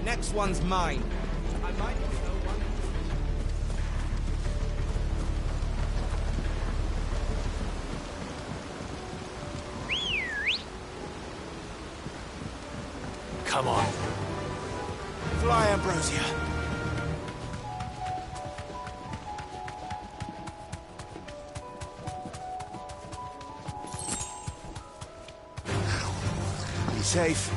Next one's mine. I might not know one. Come on. Fly, Ambrosia. Be safe.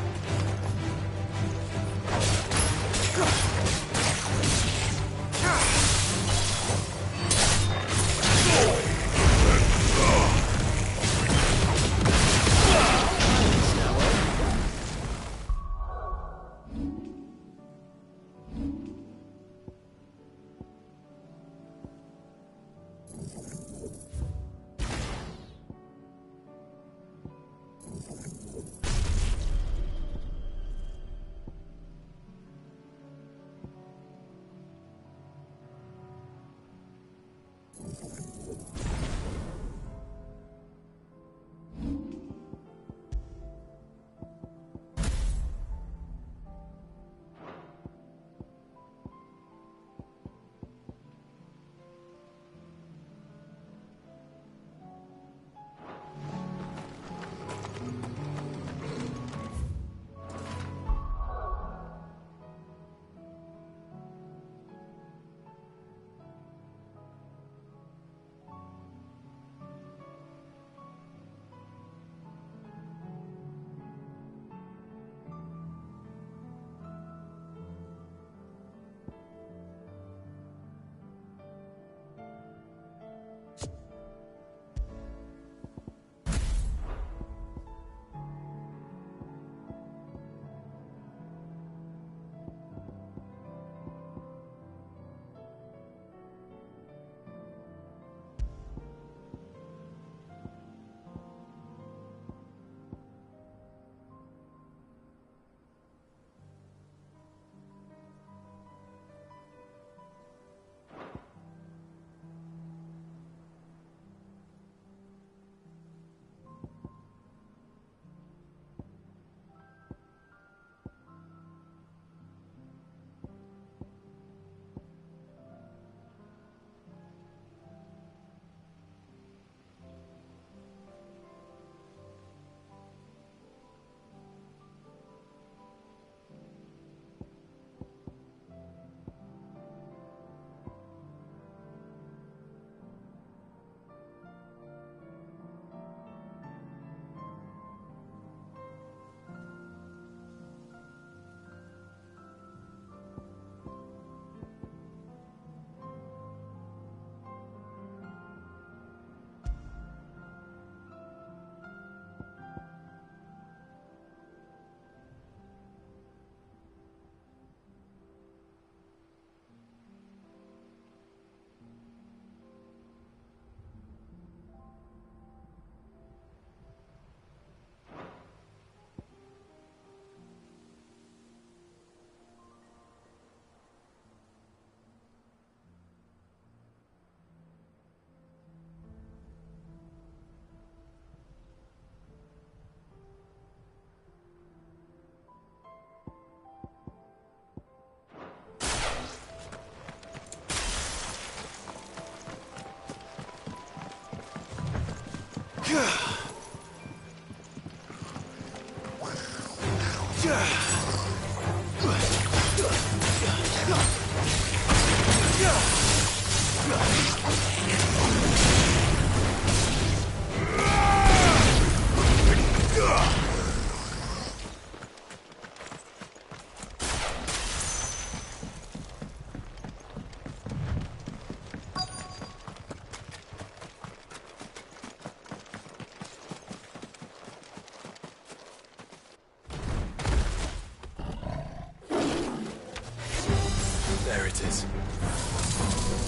There it is.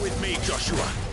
With me, Joshua.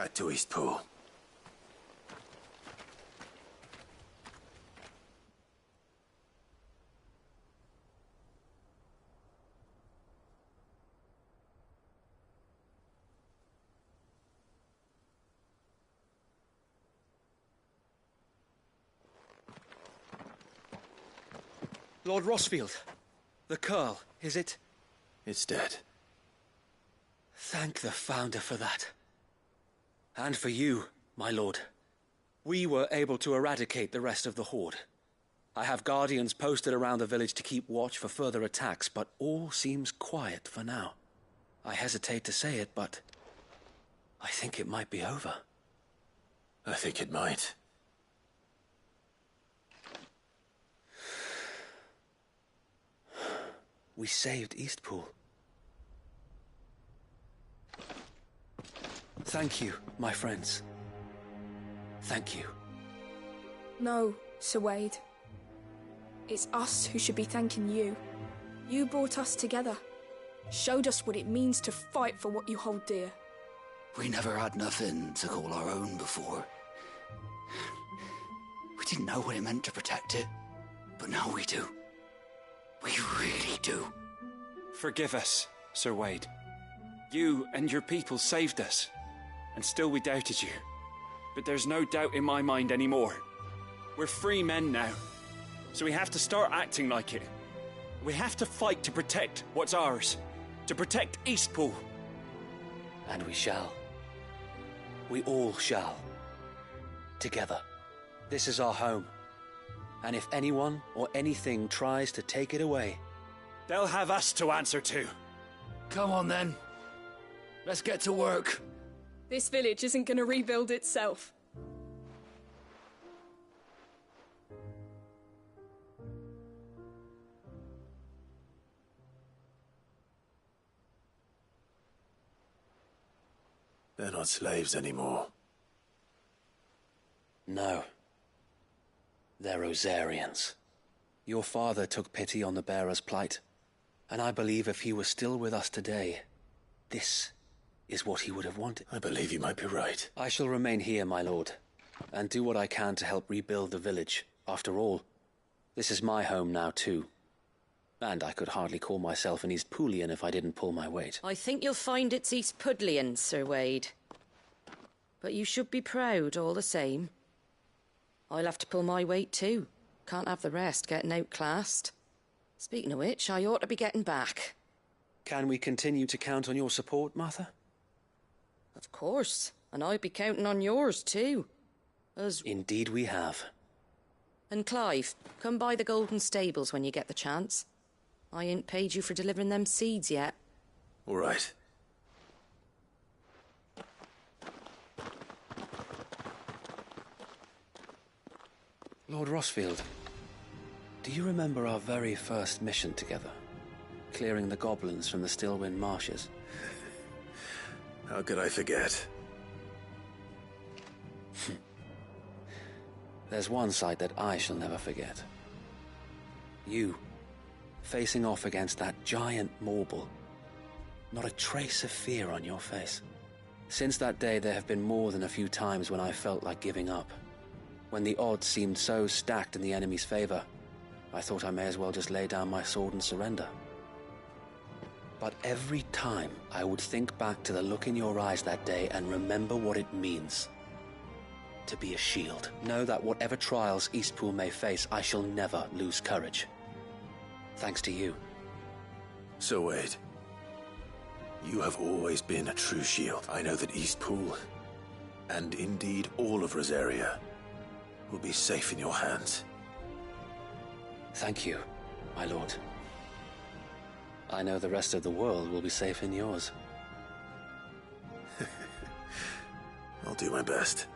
Back to Eastpool. Lord Rosfield, the Curl, is it? It's dead. Thank the Founder for that. And for you, my lord. We were able to eradicate the rest of the Horde. I have guardians posted around the village to keep watch for further attacks, but all seems quiet for now. I hesitate to say it, but I think it might be over. I think it might. We saved Eastpool. Thank you, my friends. Thank you. No, Sir Wade. It's us who should be thanking you. You brought us together. Showed us what it means to fight for what you hold dear. We never had nothing to call our own before. We didn't know what it meant to protect it, but now we do. We really do. Forgive us, Sir Wade. You and your people saved us, and still we doubted you. But there's no doubt in my mind anymore. We're free men now, so we have to start acting like it. We have to fight to protect what's ours, to protect Eastpool. And we shall. We all shall. Together. This is our home. And if anyone or anything tries to take it away, they'll have us to answer to. Come on then. Let's get to work. This village isn't gonna rebuild itself. They're not slaves anymore. no. They're Rosarians. Your father took pity on the bearer's plight, and I believe if he was still with us today, this is what he would have wanted. I believe you might be right. I shall remain here, my lord, and do what I can to help rebuild the village. After all, this is my home now too. And I could hardly call myself an Eastpoolian if I didn't pull my weight. I think you'll find it's Eastpudlian, Sir Wade. But you should be proud all the same. I'll have to pull my weight too. Can't have the rest getting outclassed. Speaking of which, I ought to be getting back. Can we continue to count on your support, Martha? Of course, and I'll be counting on yours too. Indeed we have. And Clive, come by the Golden Stables when you get the chance. I ain't paid you for delivering them seeds yet. All right. Lord Rosfield, do you remember our very first mission together? Clearing the goblins from the Stillwind marshes? How could I forget? There's one sight that I shall never forget. You, facing off against that giant Morble. Not a trace of fear on your face. Since that day, there have been more than a few times when I felt like giving up. When the odds seemed so stacked in the enemy's favor, I thought I may as well just lay down my sword and surrender. But every time I would think back to the look in your eyes that day and remember what it means to be a shield. Know that whatever trials Eastpool may face, I shall never lose courage. Thanks to you. So Wade, you have always been a true shield. I know that Eastpool, and indeed all of Rosaria, will be safe in your hands. Thank you, my lord. I know the rest of the world will be safe in yours. I'll do my best.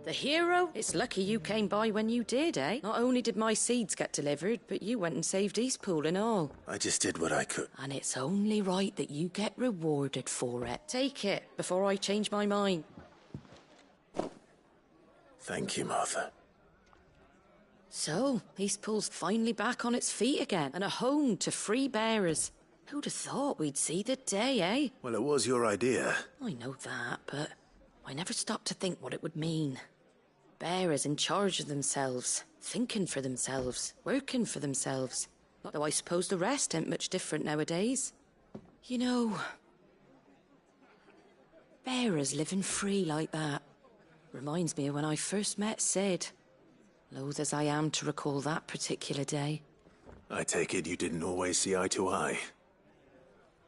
The hero? It's lucky you came by when you did, eh? Not only did my seeds get delivered, but you went and saved Eastpool and all. I just did what I could. And it's only right that you get rewarded for it. Take it, before I change my mind. Thank you, Martha. So, Eastpool's finally back on its feet again, and a home to free bearers. Who'd have thought we'd see the day, eh? Well, it was your idea. I know that, but I never stopped to think what it would mean. Bearers in charge of themselves, thinking for themselves, working for themselves. Though I suppose the rest ain't much different nowadays. You know, bearers living free like that reminds me of when I first met Sid. Loath as I am to recall that particular day. I take it you didn't always see eye to eye.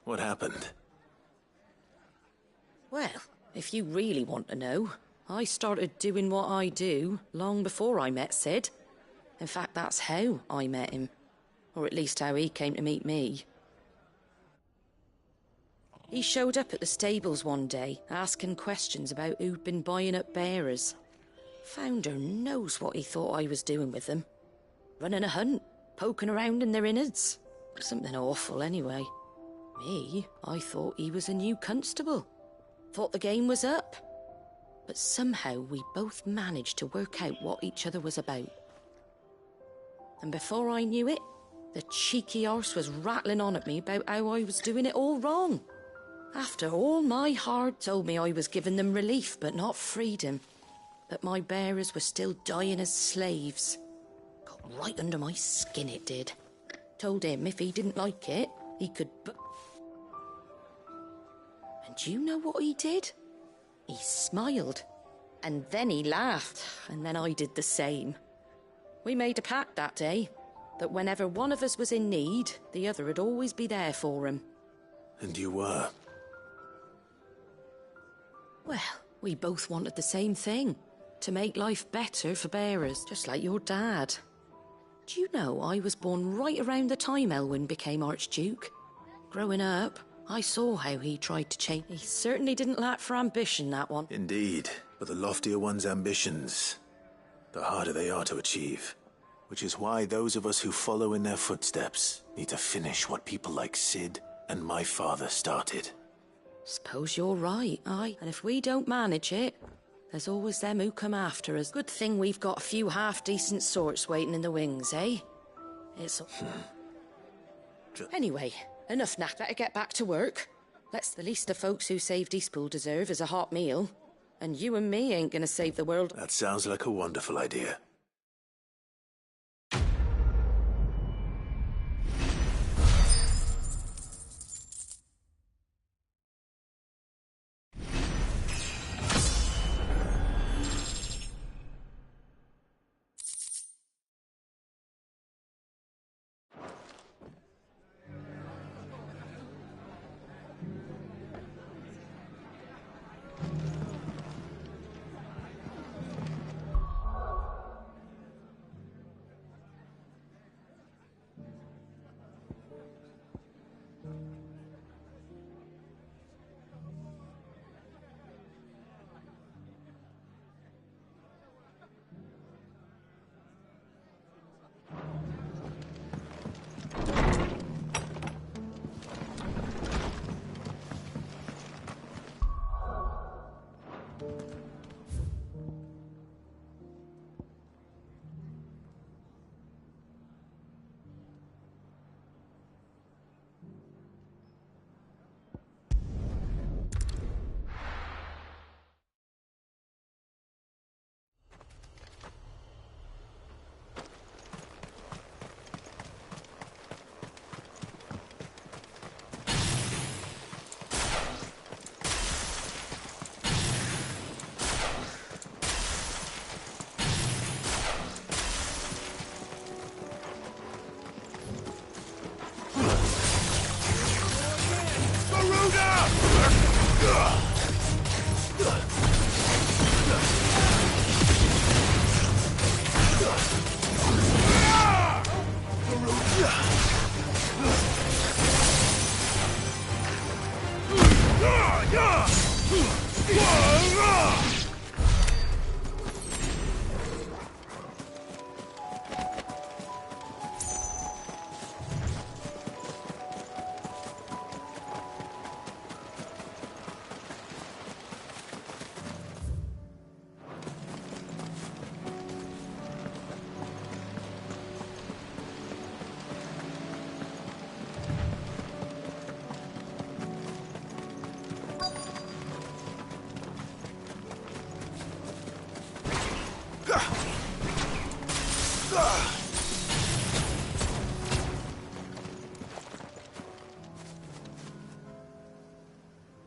What happened? Well, if you really want to know, I started doing what I do long before I met Sid. In fact, that's how I met him. Or at least how he came to meet me. He showed up at the stables one day, asking questions about who'd been buying up bearers. Founder knows what he thought I was doing with them. Running a hunt, poking around in their innards. Something awful, anyway. Me, I thought he was a new constable. Thought the game was up. But somehow we both managed to work out what each other was about. And before I knew it, the cheeky arse was rattling on at me about how I was doing it all wrong. After all my heart told me I was giving them relief but not freedom. That my bearers were still dying as slaves. Got right under my skin, it did. Told him if he didn't like it, he could And do you know what he did? He smiled. And then he laughed. And then I did the same. We made a pact that day. That whenever one of us was in need, the other would always be there for him. And you were? Well, we both wanted the same thing. To make life better for bearers, just like your dad. Do you know I was born right around the time Elwyn became Archduke? Growing up, I saw how he tried to change. He certainly didn't lack for ambition, that one. Indeed, but the loftier one's ambitions, the harder they are to achieve. Which is why those of us who follow in their footsteps need to finish what people like Sid and my father started. Suppose you're right, aye. And if we don't manage it, there's always them who come after us. Good thing we've got a few half-decent sorts waiting in the wings, eh? It's... Anyway, enough naff. Better get back to work. That's the least the folks who saved Eastpool deserve is a hot meal. And you and me ain't gonna save the world. That sounds like a wonderful idea.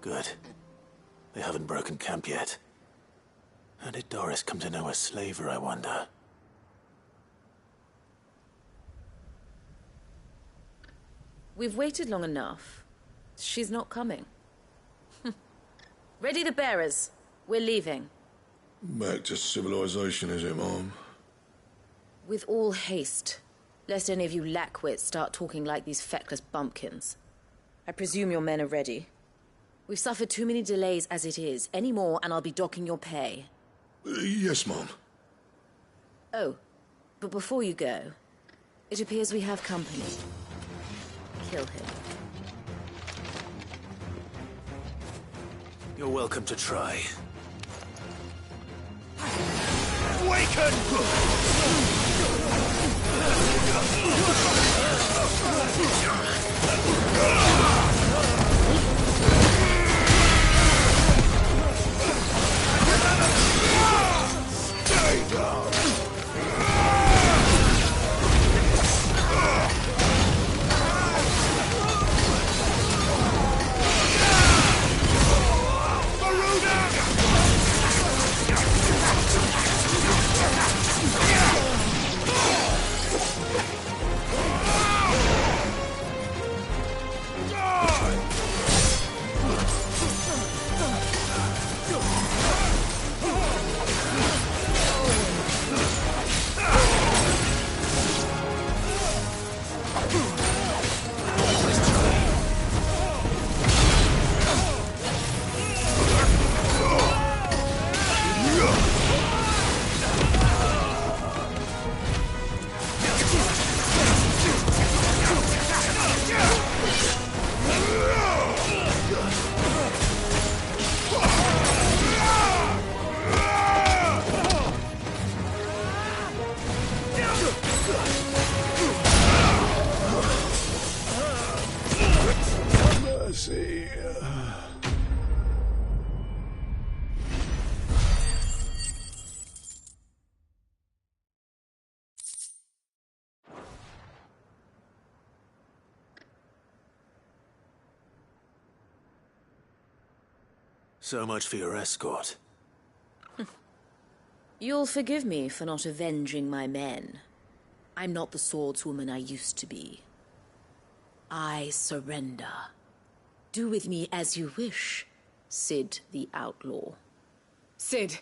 Good. They haven't broken camp yet. How did Doris come to know a slaver, I wonder? We've waited long enough. She's not coming. Ready the bearers. We're leaving. Back to civilization, is it, Mom? With all haste, lest any of you lackwits start talking like these feckless bumpkins. I presume your men are ready. We've suffered too many delays as it is. Any more and I'll be docking your pay. Yes, Mom. Oh, but before you go, it appears we have company. Kill him. You're welcome to try. Awaken! Stay down! Mercy. So much for your escort. You'll forgive me for not avenging my men. I'm not the swordswoman I used to be. I surrender. Do with me as you wish, Sid the Outlaw. Sid.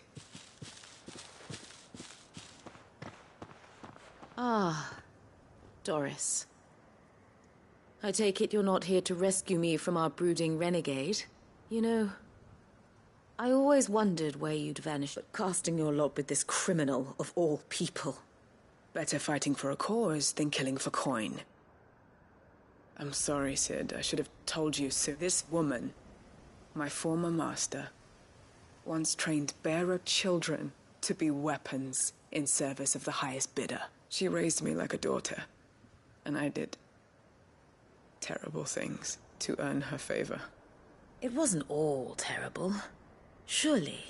Ah, Doris. I take it you're not here to rescue me from our brooding renegade. You know, I always wondered where you'd vanish, but casting your lot with this criminal of all people. Better fighting for a cause than killing for coin. I'm sorry, Sid. I should have told you so. This woman, my former master, once trained bearer children to be weapons in service of the highest bidder. She raised me like a daughter, and I did terrible things to earn her favor. It wasn't all terrible. Surely.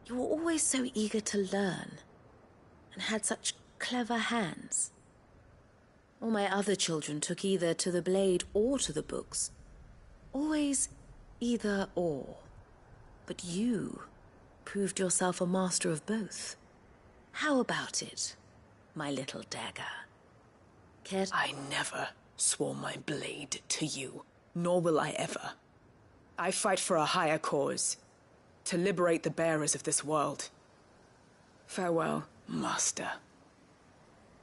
You were always so eager to learn, and had such clever hands. All my other children took either to the blade or to the books. Always either or. But you proved yourself a master of both. How about it, my little dagger? Care I never swore my blade to you, nor will I ever. I fight for a higher cause, to liberate the bearers of this world. Farewell, Master.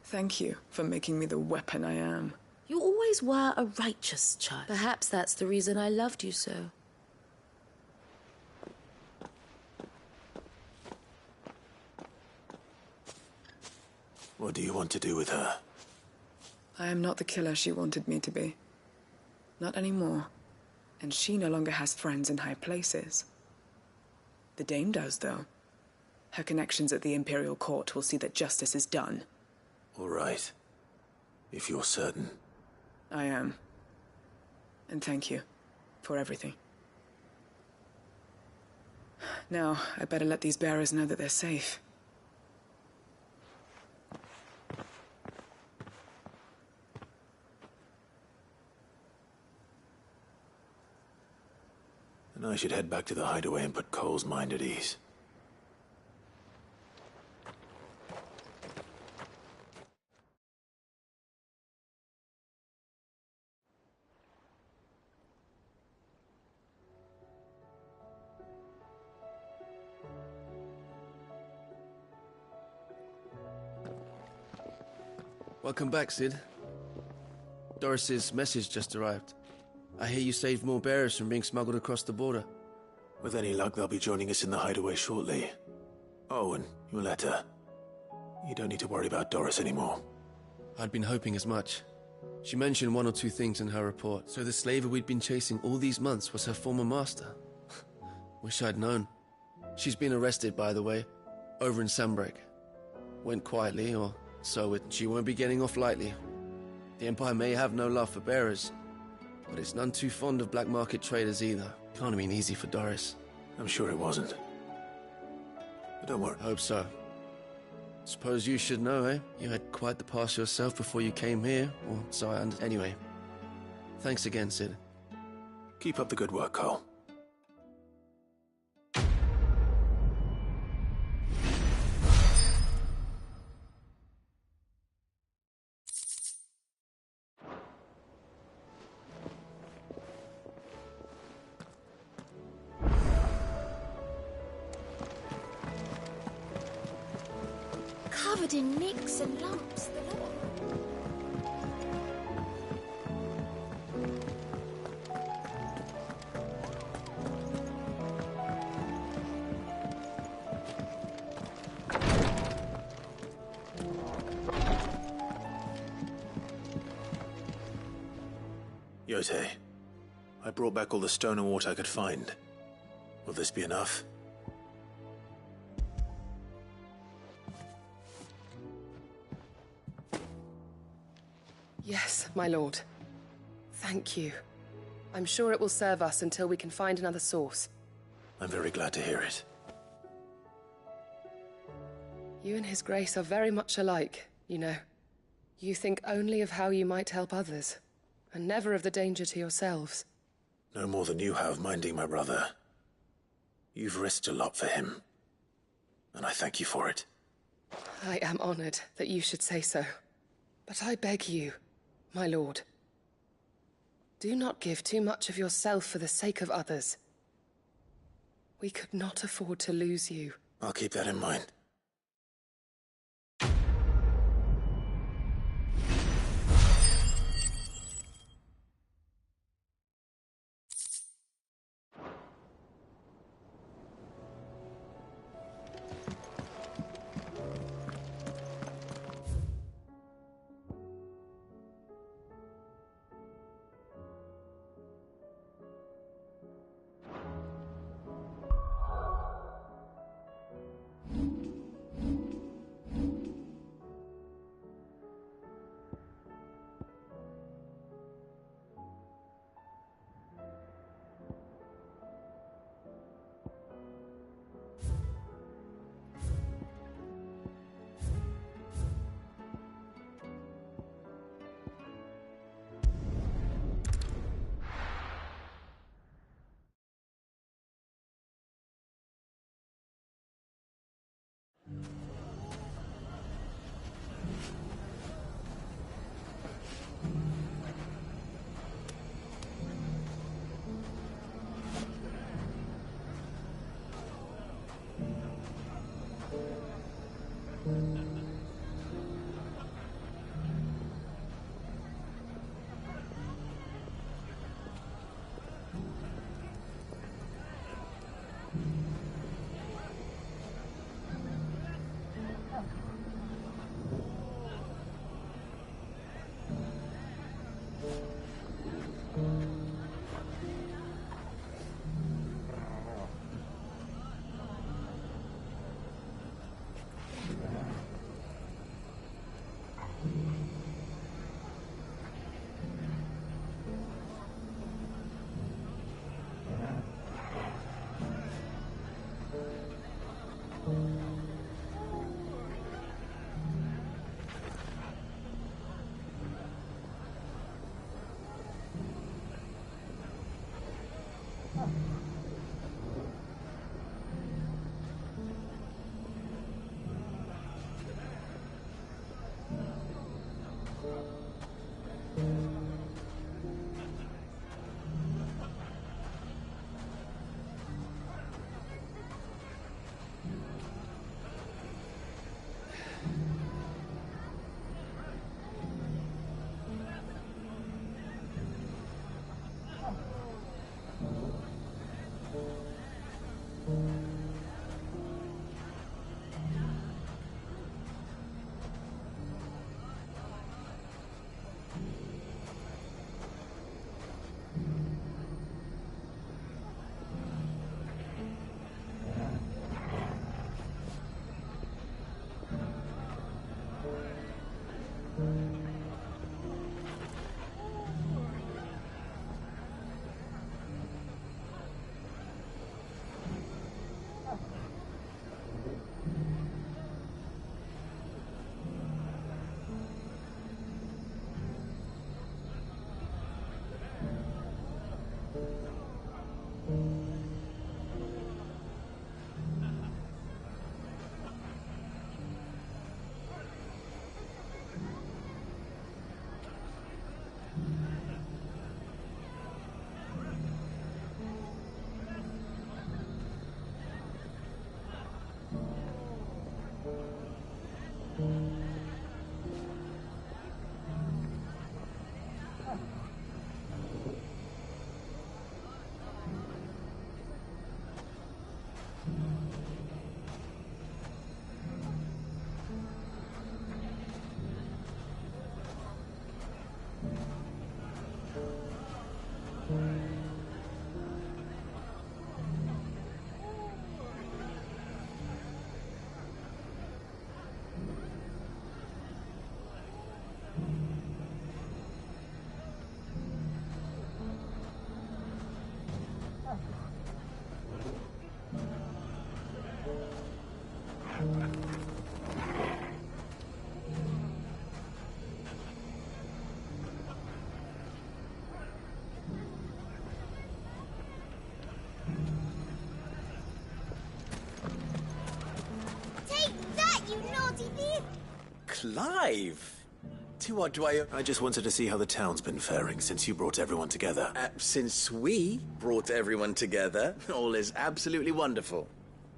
Thank you for making me the weapon I am. You always were a righteous child. Perhaps that's the reason I loved you so. What do you want to do with her? I am not the killer she wanted me to be. Not anymore. And she no longer has friends in high places. The Dame does, though. Her connections at the Imperial Court will see that justice is done. All right. If you're certain. I am. And thank you for everything. Now, I better let these bearers know that they're safe. And I should head back to the hideaway and put Cole's mind at ease. Welcome back, Sid. Doris's message just arrived. I hear you saved more bearers from being smuggled across the border. With any luck, they'll be joining us in the hideaway shortly. Oh, and your letter. You don't need to worry about Doris anymore. I'd been hoping as much. She mentioned one or two things in her report. So the slaver we'd been chasing all these months was her former master. Wish I'd known. She's been arrested, by the way, over in Sandbreak. Went quietly, or so it. She won't be getting off lightly. The Empire may have no love for bearers, but it's none too fond of black market traders either. Can't have been easy for Doris. I'm sure it wasn't. But don't worry. Hope so. Suppose you should know, eh? You had quite the past yourself before you came here, or so I understand. Anyway, thanks again, Sid. Keep up the good work, Cole. Covered in nicks and lumps, the lot. Yote, I brought back all the stone and water I could find. Will this be enough? Yes, my lord. Thank you. I'm sure it will serve us until we can find another source. I'm very glad to hear it. You and His Grace are very much alike, you know. You think only of how you might help others, and never of the danger to yourselves. No more than you have minding my brother. You've risked a lot for him, and I thank you for it. I am honored that you should say so. But I beg you, my lord, do not give too much of yourself for the sake of others. We could not afford to lose you. I'll keep that in mind. Clive! To what do I... I just wanted to see how the town's been faring since you brought everyone together. Since we brought everyone together, all is absolutely wonderful.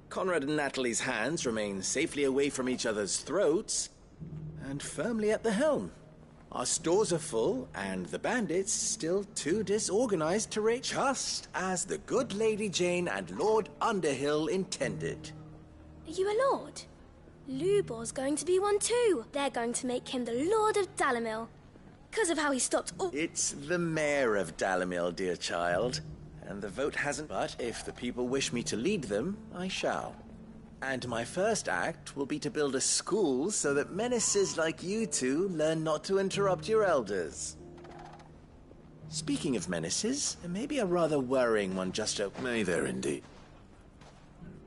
Conrad and Natalie's hands remain safely away from each other's throats, and firmly at the helm. Our stores are full, and the bandits still too disorganized to raid, just as the good Lady Jane and Lord Underhill intended. Are you a lord? Lubor's going to be one too. They're going to make him the Lord of Dalamil. Because of how he stopped all... It's the mayor of Dalamil, dear child. And the vote hasn't... But if the people wish me to lead them, I shall. And my first act will be to build a school so that menaces like you two learn not to interrupt your elders. Speaking of menaces, there may be a rather worrying one just over... May there indeed.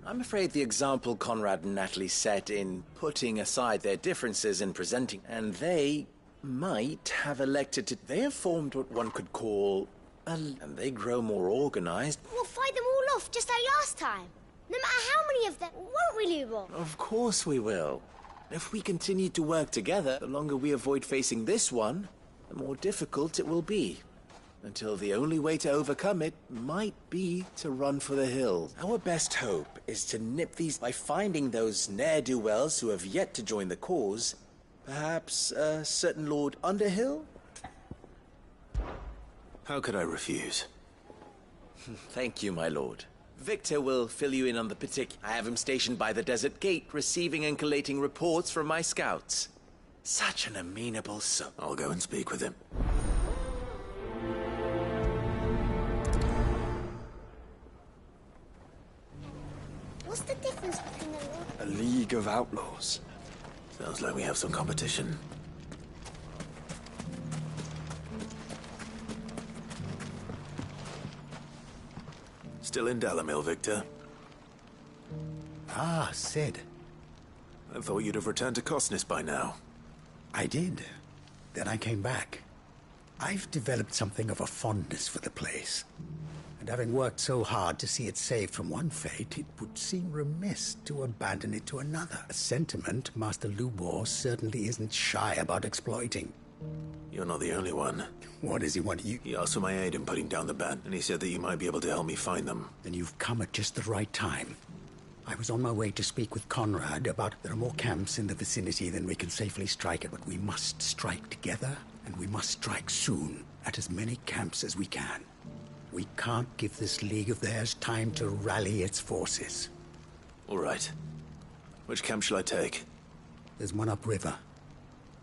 I'm afraid the example Conrad and Natalie set in putting aside their differences in presenting, and they might have elected to... They have formed what one could call... and they grow more organized. We'll fight them all off just like last time. No matter how many of them, won't we, Lubor? Of course we will. If we continue to work together, the longer we avoid facing this one, the more difficult it will be. Until the only way to overcome it might be to run for the hills. Our best hope is to nip these by finding those ne'er-do-wells who have yet to join the cause. Perhaps a certain Lord Underhill? How could I refuse? Thank you, my lord. Victor will fill you in on the particular. I have him stationed by the desert gate, receiving and collating reports from my scouts. Such an amenable soul. I'll go and speak with him. What's the difference between the Lord... A league of outlaws. Sounds like we have some competition. Still in Dalamil, Victor? Ah, Sid. I thought you'd have returned to Cosnis by now. I did. Then I came back. I've developed something of a fondness for the place. And having worked so hard to see it saved from one fate, it would seem remiss to abandon it to another. A sentiment Master Lubor certainly isn't shy about exploiting. You're not the only one. What does he want you? He asked for my aid in putting down the band, and he said that you might be able to help me find them. Then you've come at just the right time. I was on my way to speak with Conrad about there are more camps in the vicinity than we can safely strike at, but we must strike together, and we must strike soon at as many camps as we can. We can't give this league of theirs time to rally its forces. All right. Which camp shall I take? There's one upriver.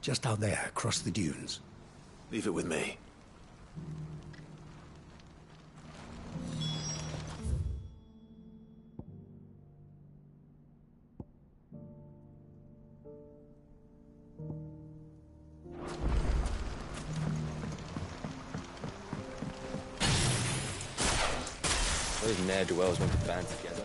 Just out there, across the dunes. Leave it with me. Those ne'er-do-wells want to band together.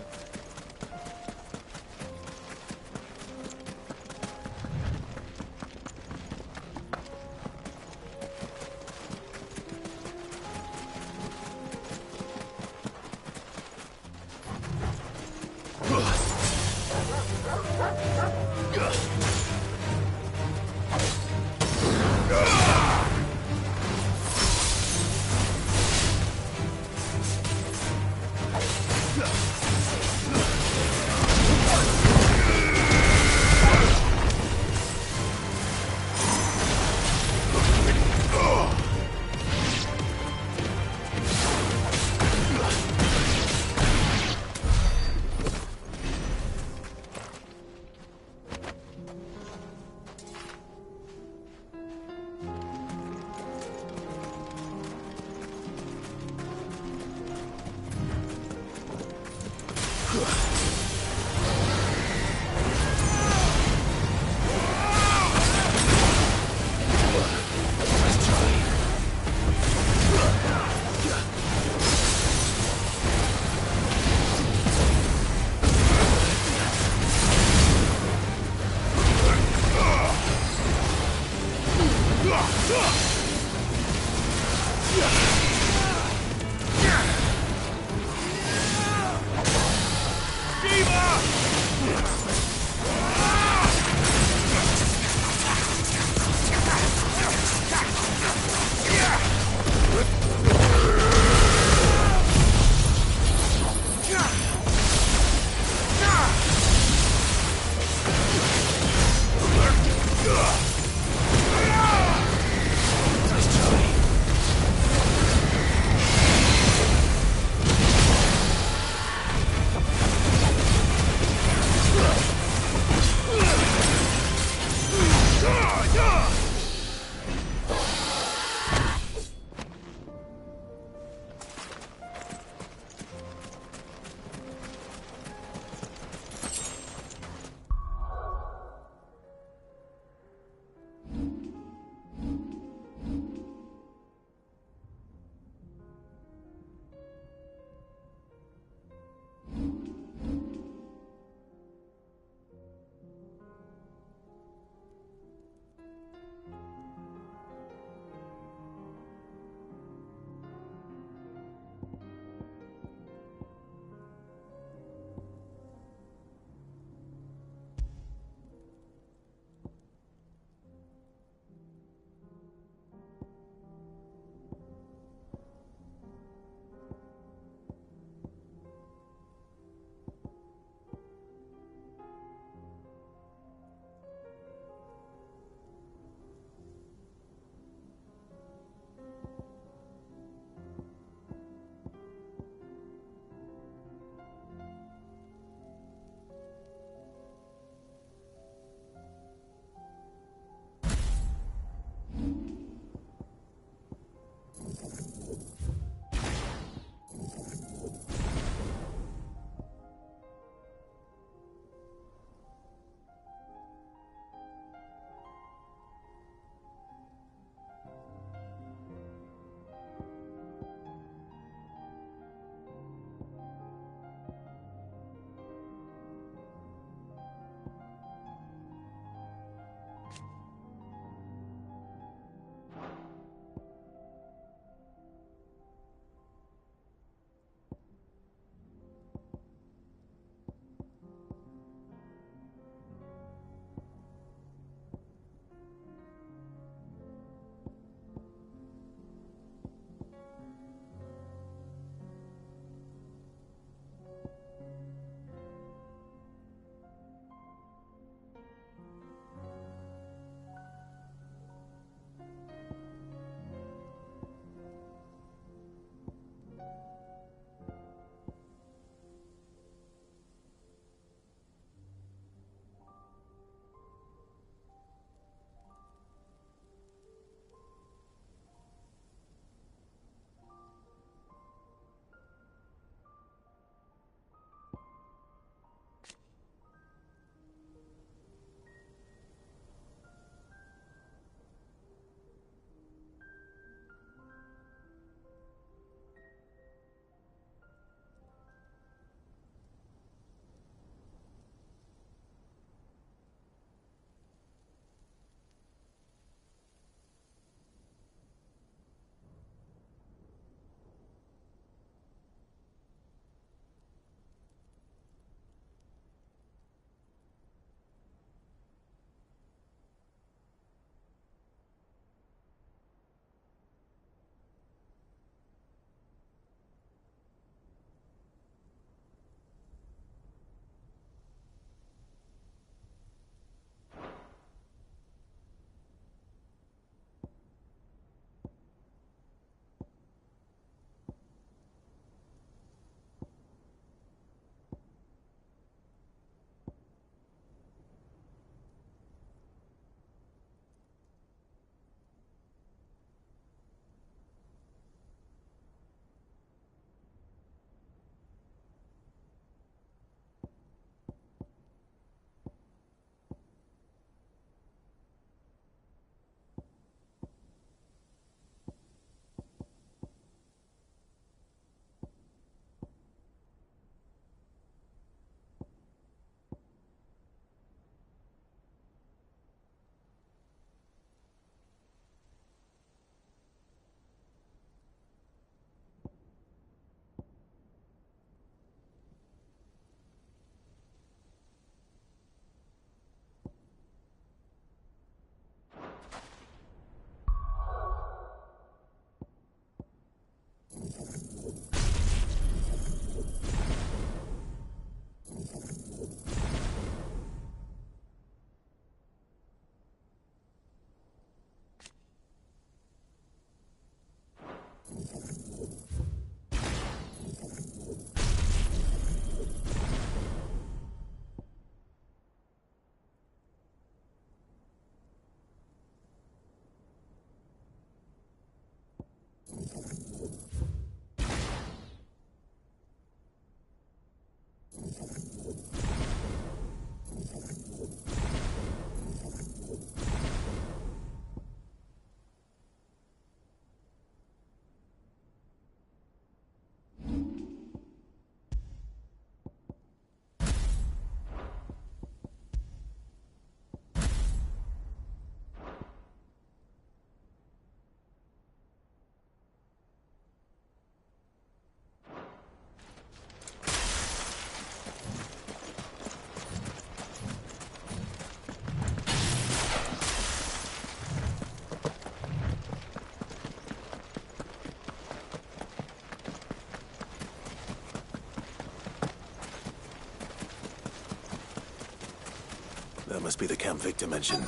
That must be the camp Victor mentioned.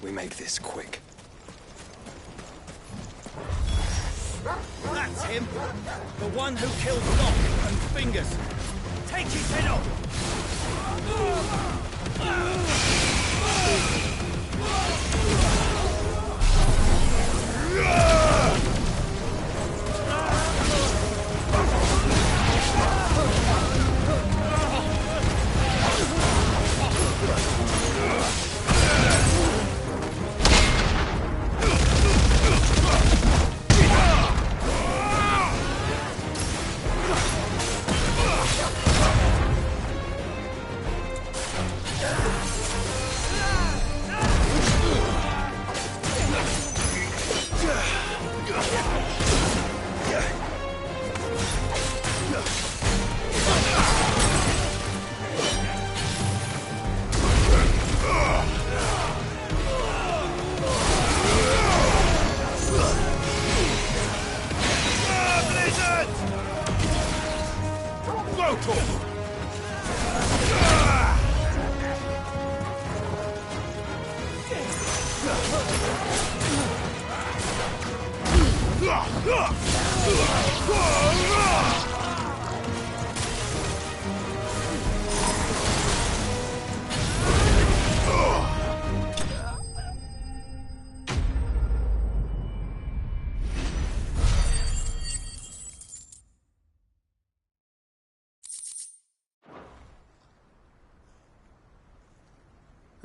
We make this quick. That's him! The one who killed Locke and Fingers! Take his head off!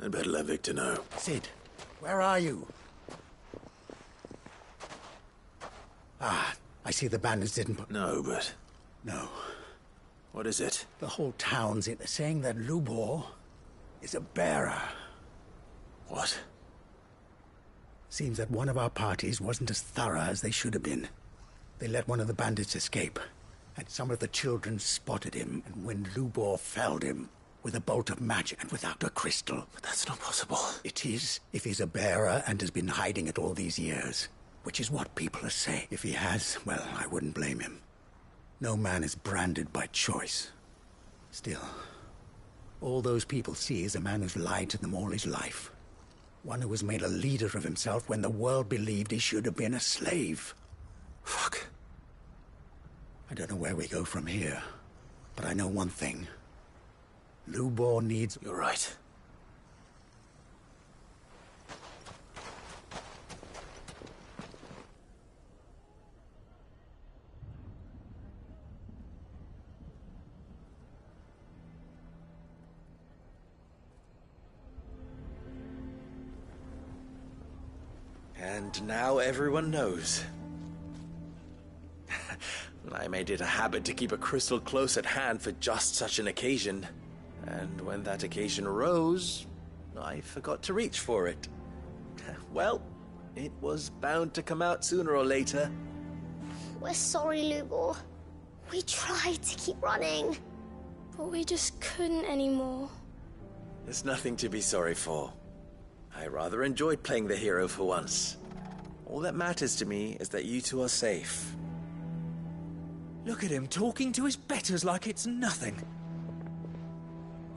I'd better let Victor know. Sid, where are you? Ah, I see the bandits didn't... No, but... No. What is it? The whole town's saying that Lubor is a bearer. What? Seems that one of our parties wasn't as thorough as they should have been. They let one of the bandits escape, and some of the children spotted him, and when Lubor felled him with a bolt of magic and without a crystal. But that's not possible. It is, if he's a bearer and has been hiding it all these years. Which is what people are saying. If he has, well, I wouldn't blame him. No man is branded by choice. Still, all those people see is a man who's lied to them all his life. One who was made a leader of himself when the world believed he should have been a slave. Fuck. I don't know where we go from here, but I know one thing. Lubor needs... You're right. And now everyone knows. I made it a habit to keep a crystal close at hand for just such an occasion. And when that occasion arose, I forgot to reach for it. Well, it was bound to come out sooner or later. We're sorry, Lubor. We tried to keep running, but we just couldn't anymore. There's nothing to be sorry for. I rather enjoyed playing the hero for once. All that matters to me is that you two are safe. Look at him talking to his betters like it's nothing.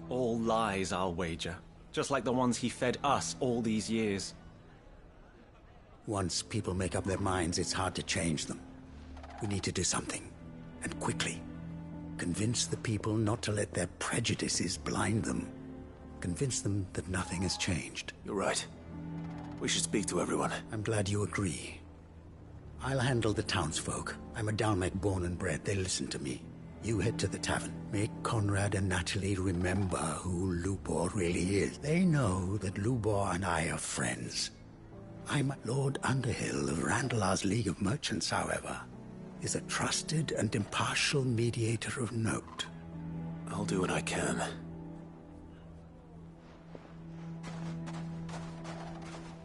All lies, I'll wager. Just like the ones he fed us all these years. Once people make up their minds, it's hard to change them. We need to do something, and quickly. Convince the people not to let their prejudices blind them. Convince them that nothing has changed. You're right. We should speak to everyone. I'm glad you agree. I'll handle the townsfolk. I'm a Dalmec born and bred. They listen to me. You head to the tavern. Make Conrad and Natalie remember who Lubor really is. They know that Lubor and I are friends. I'm Lord Underhill of Randalar's League of Merchants, however, is a trusted and impartial mediator of note. I'll do what I can.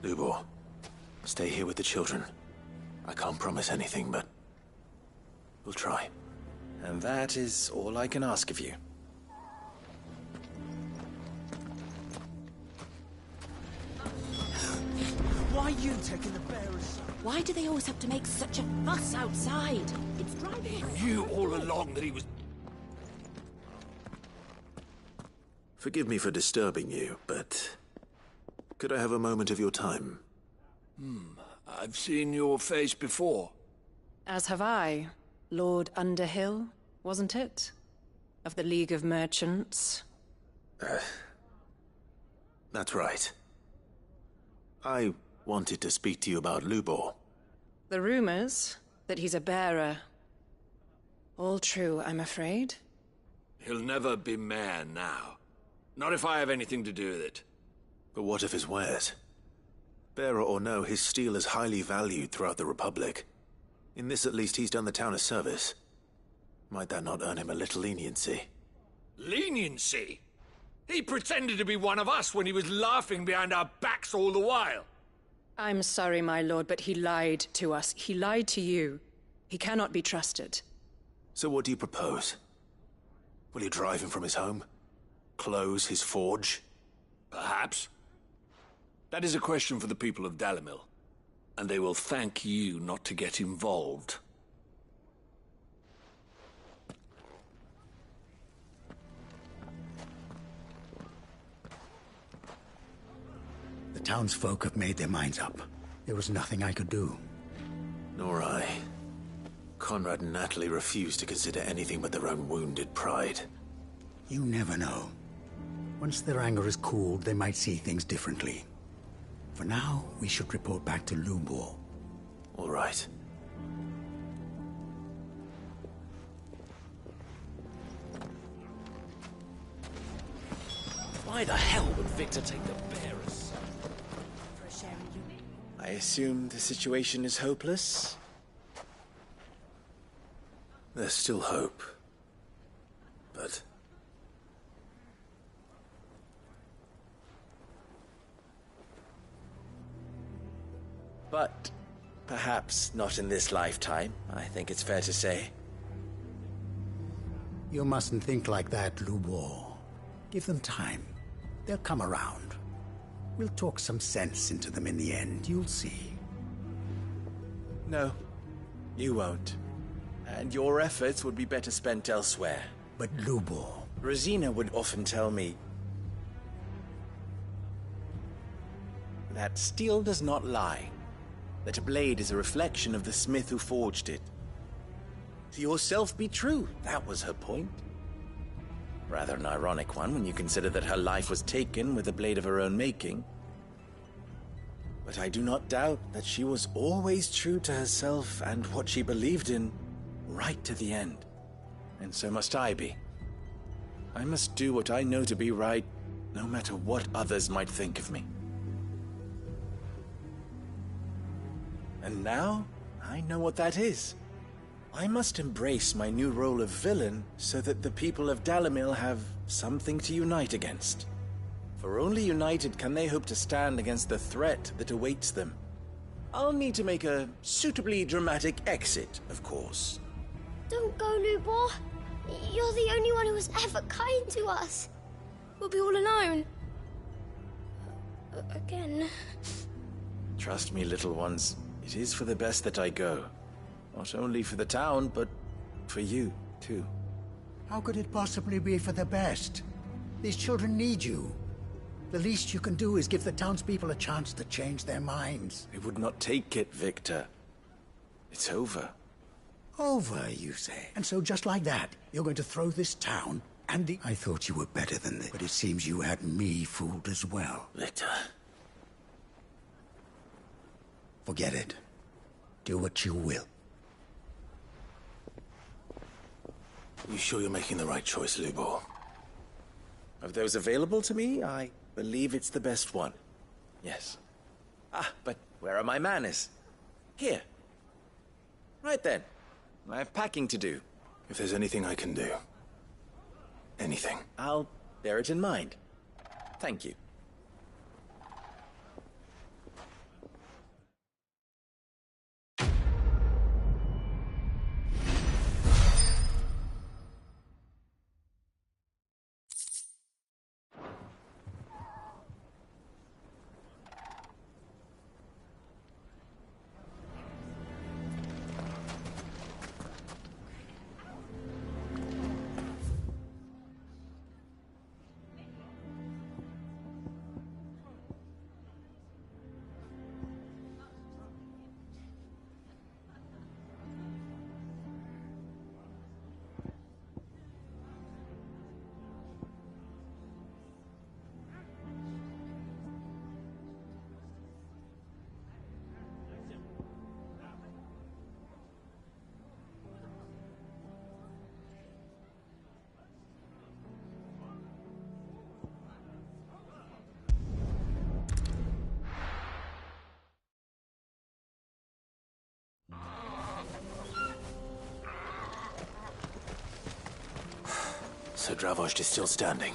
Lubor, stay here with the children. I can't promise anything, but we'll try. And that is all I can ask of you. Why are you taking the bearers? Why do they always have to make such a fuss outside? It's driving me. Knew all along that he was... Forgive me for disturbing you, but... could I have a moment of your time? I've seen your face before. As have I. Lord Underhill, wasn't it? Of the League of Merchants. That's right. I wanted to speak to you about Lubor. The rumors that he's a bearer. All true, I'm afraid. He'll never be mayor now. Not if I have anything to do with it. But what of his wares? Bearer or no, his steel is highly valued throughout the Republic. In this, at least, he's done the town a service. Might that not earn him a little leniency? Leniency? He pretended to be one of us when he was laughing behind our backs all the while. I'm sorry, my lord, but he lied to us. He lied to you. He cannot be trusted. So what do you propose? Will you drive him from his home? Close his forge? Perhaps. That is a question for the people of Dalimil. And they will thank you not to get involved. The townsfolk have made their minds up. There was nothing I could do. Nor I. Conrad and Natalie refused to consider anything but their own wounded pride. You never know. Once their anger is cooled, they might see things differently. For now, we should report back to Lubor. All right. Why the hell would Victor take the bearers? I assume the situation is hopeless? There's still hope. But... But perhaps not in this lifetime, I think it's fair to say. You mustn't think like that, Lubor. Give them time. They'll come around. We'll talk some sense into them in the end, you'll see. No, you won't. And your efforts would be better spent elsewhere. But Lubor... Rosina would often tell me that steel does not lie. That a blade is a reflection of the smith who forged it. To yourself be true, that was her point. Rather an ironic one when you consider that her life was taken with a blade of her own making. But I do not doubt that she was always true to herself and what she believed in, right to the end. And so must I be. I must do what I know to be right, no matter what others might think of me. And now, I know what that is. I must embrace my new role of villain so that the people of Dalimil have something to unite against. For only united can they hope to stand against the threat that awaits them. I'll need to make a suitably dramatic exit, of course. Don't go, Lubor. You're the only one who was ever kind to us. We'll be all alone. Again. Trust me, little ones. It is for the best that I go. Not only for the town, but for you, too. How could it possibly be for the best? These children need you. The least you can do is give the townspeople a chance to change their minds. I would not take it, Victor. It's over. Over, you say? And so just like that, you're going to throw this town and the... I thought you were better than this, but it seems you had me fooled as well. Victor. Forget it. Do what you will. You sure you're making the right choice, Lubor? Of those available to me, I believe it's the best one. Yes. Ah, but where are my manners? Here. Right then. I have packing to do. If there's anything I can do. Anything. I'll bear it in mind. Thank you. So Dravost is still standing.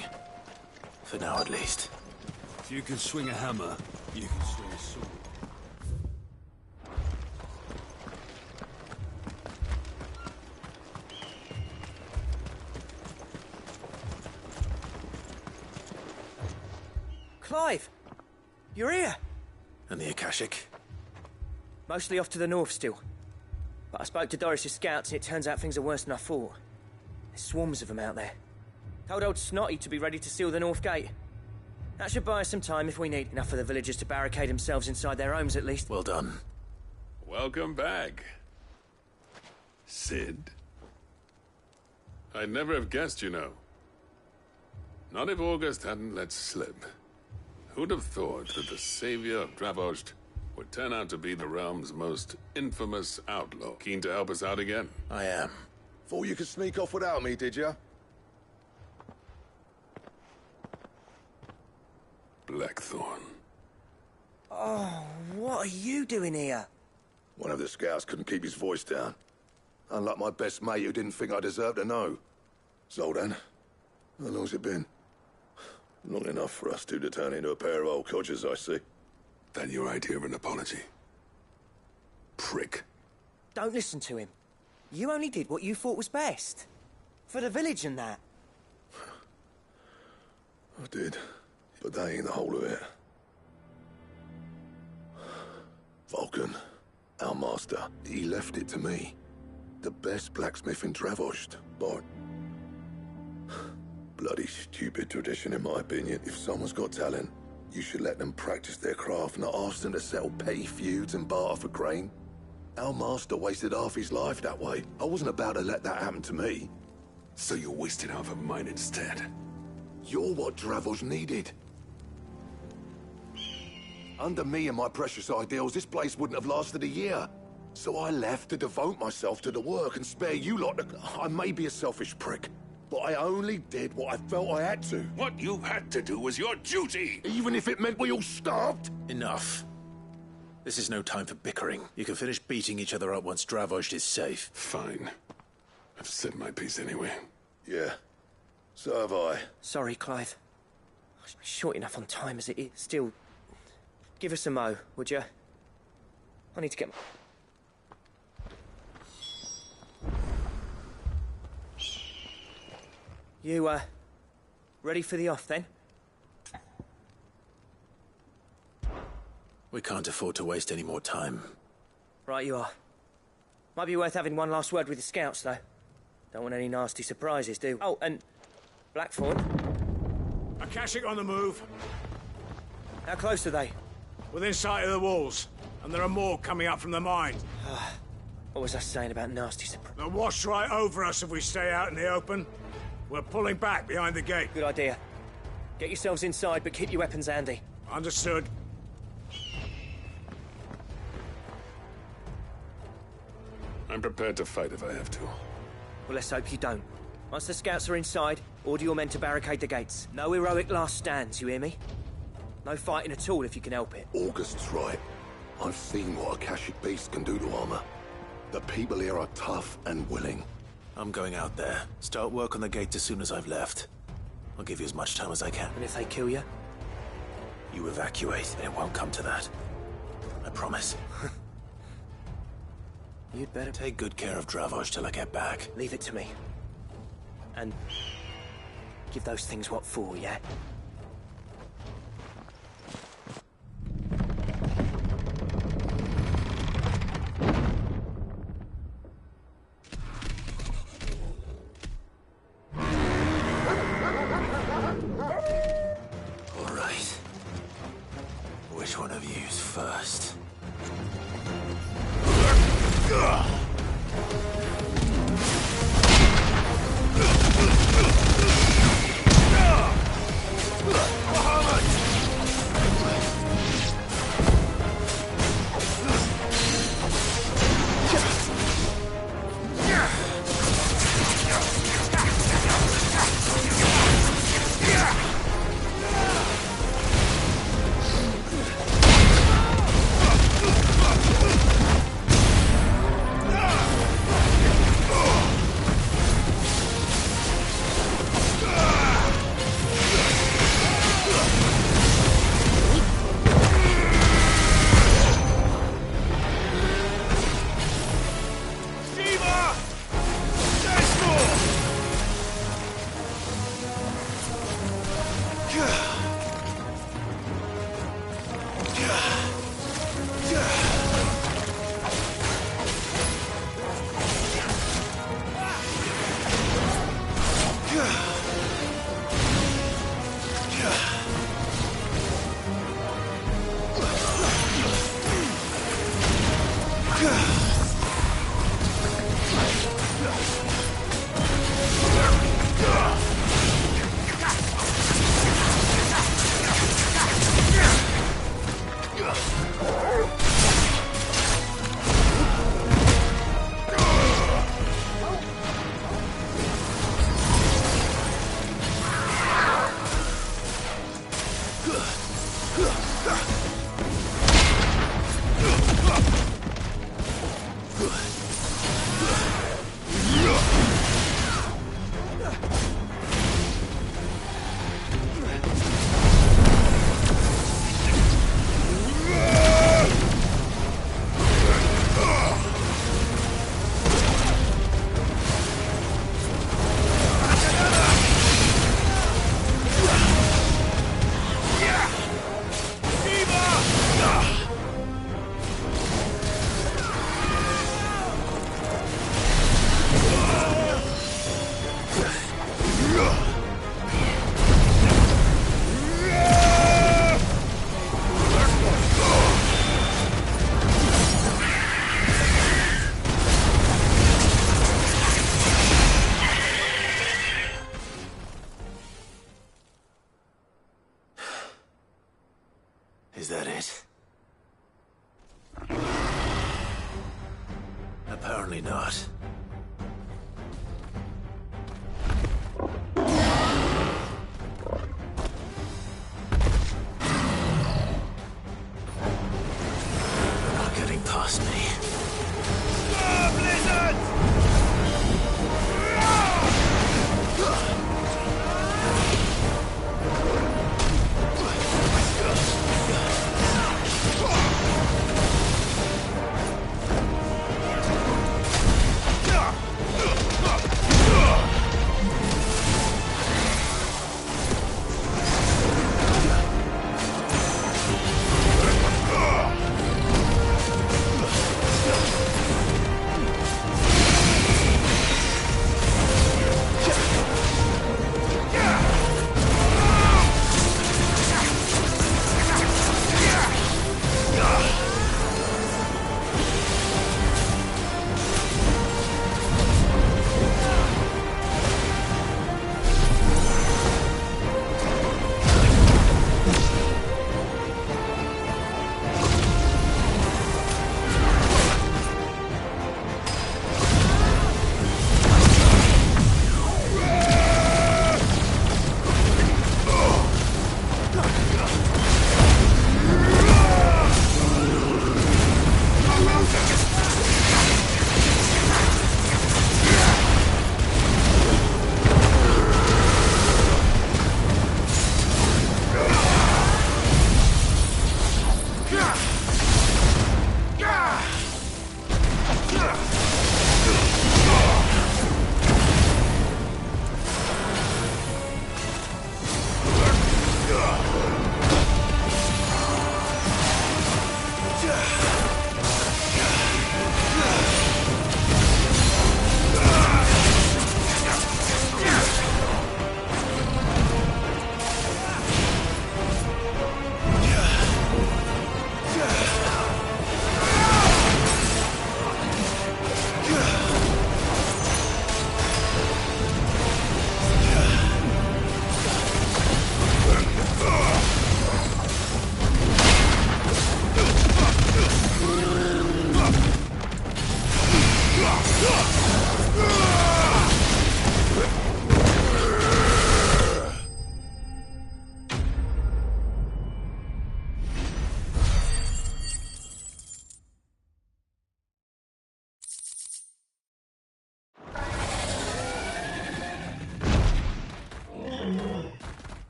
For now, at least. If you can swing a hammer, you can swing a sword. Clive! You're here! And the Akashic? Mostly off to the north still. But I spoke to Doris's scouts and it turns out things are worse than I thought. There's swarms of them out there. Told old Snotty to be ready to seal the north gate. That should buy us some time if we need enough of the villagers to barricade themselves inside their homes at least. Well done. Welcome back, Sid. I'd never have guessed, you know. Not if August hadn't let slip. Who'd have thought that the savior of Dravost would turn out to be the realm's most infamous outlaw? Keen to help us out again? I am. Thought you could sneak off without me, did you? Blackthorn. Oh, what are you doing here? One of the scouts couldn't keep his voice down. Unlike my best mate who didn't think I deserved to know. Zoldan, how long's it been? Long enough for us two to turn into a pair of old codgers, I see. That your idea of an apology? Prick. Don't listen to him. You only did what you thought was best. For the village and that. I did, but that ain't the whole of it. Vulcan, our master, he left it to me. The best blacksmith in Dravost, but... Bloody stupid tradition, in my opinion. If someone's got talent, you should let them practice their craft, not ask them to settle petty feuds and barter for grain. Our master wasted half his life that way. I wasn't about to let that happen to me. So you wasted half of mine instead? You're what Dravost needed. Under me and my precious ideals, this place wouldn't have lasted a year. So I left to devote myself to the work and spare you lot. I may be a selfish prick, but I only did what I felt I had to. What you had to do was your duty! Even if it meant we all starved? Enough. This is no time for bickering. You can finish beating each other up once Dravost is safe. Fine. I've said my piece anyway. Yeah. So have I. Sorry, Clive. Short enough on time as it is. Still, give us a mo, would you? I need to get... You, ready for the off, then? We can't afford to waste any more time. Right you are. Might be worth having one last word with the scouts, though. Don't want any nasty surprises, do? Oh, and... Blackthorn? Akashic on the move. How close are they? Within sight of the walls. And there are more coming up from the mine. What was I saying about nasty surprises? They'll wash right over us if we stay out in the open. We're pulling back behind the gate. Good idea. Get yourselves inside, but keep your weapons handy. Understood. I'm prepared to fight if I have to. Well, let's hope you don't. Once the scouts are inside, order your men to barricade the gates. No heroic last stands, you hear me? No fighting at all if you can help it. August's right. I've seen what Akashic beasts can do to armor. The people here are tough and willing. I'm going out there. Start work on the gate as soon as I've left. I'll give you as much time as I can. And if they kill you? You evacuate, and it won't come to that. I promise. You'd better take good care of Dravoj till I get back. Leave it to me. And give those things what for, yeah? All right. Which one of you's first? Is that it? Apparently not. They're not getting past me.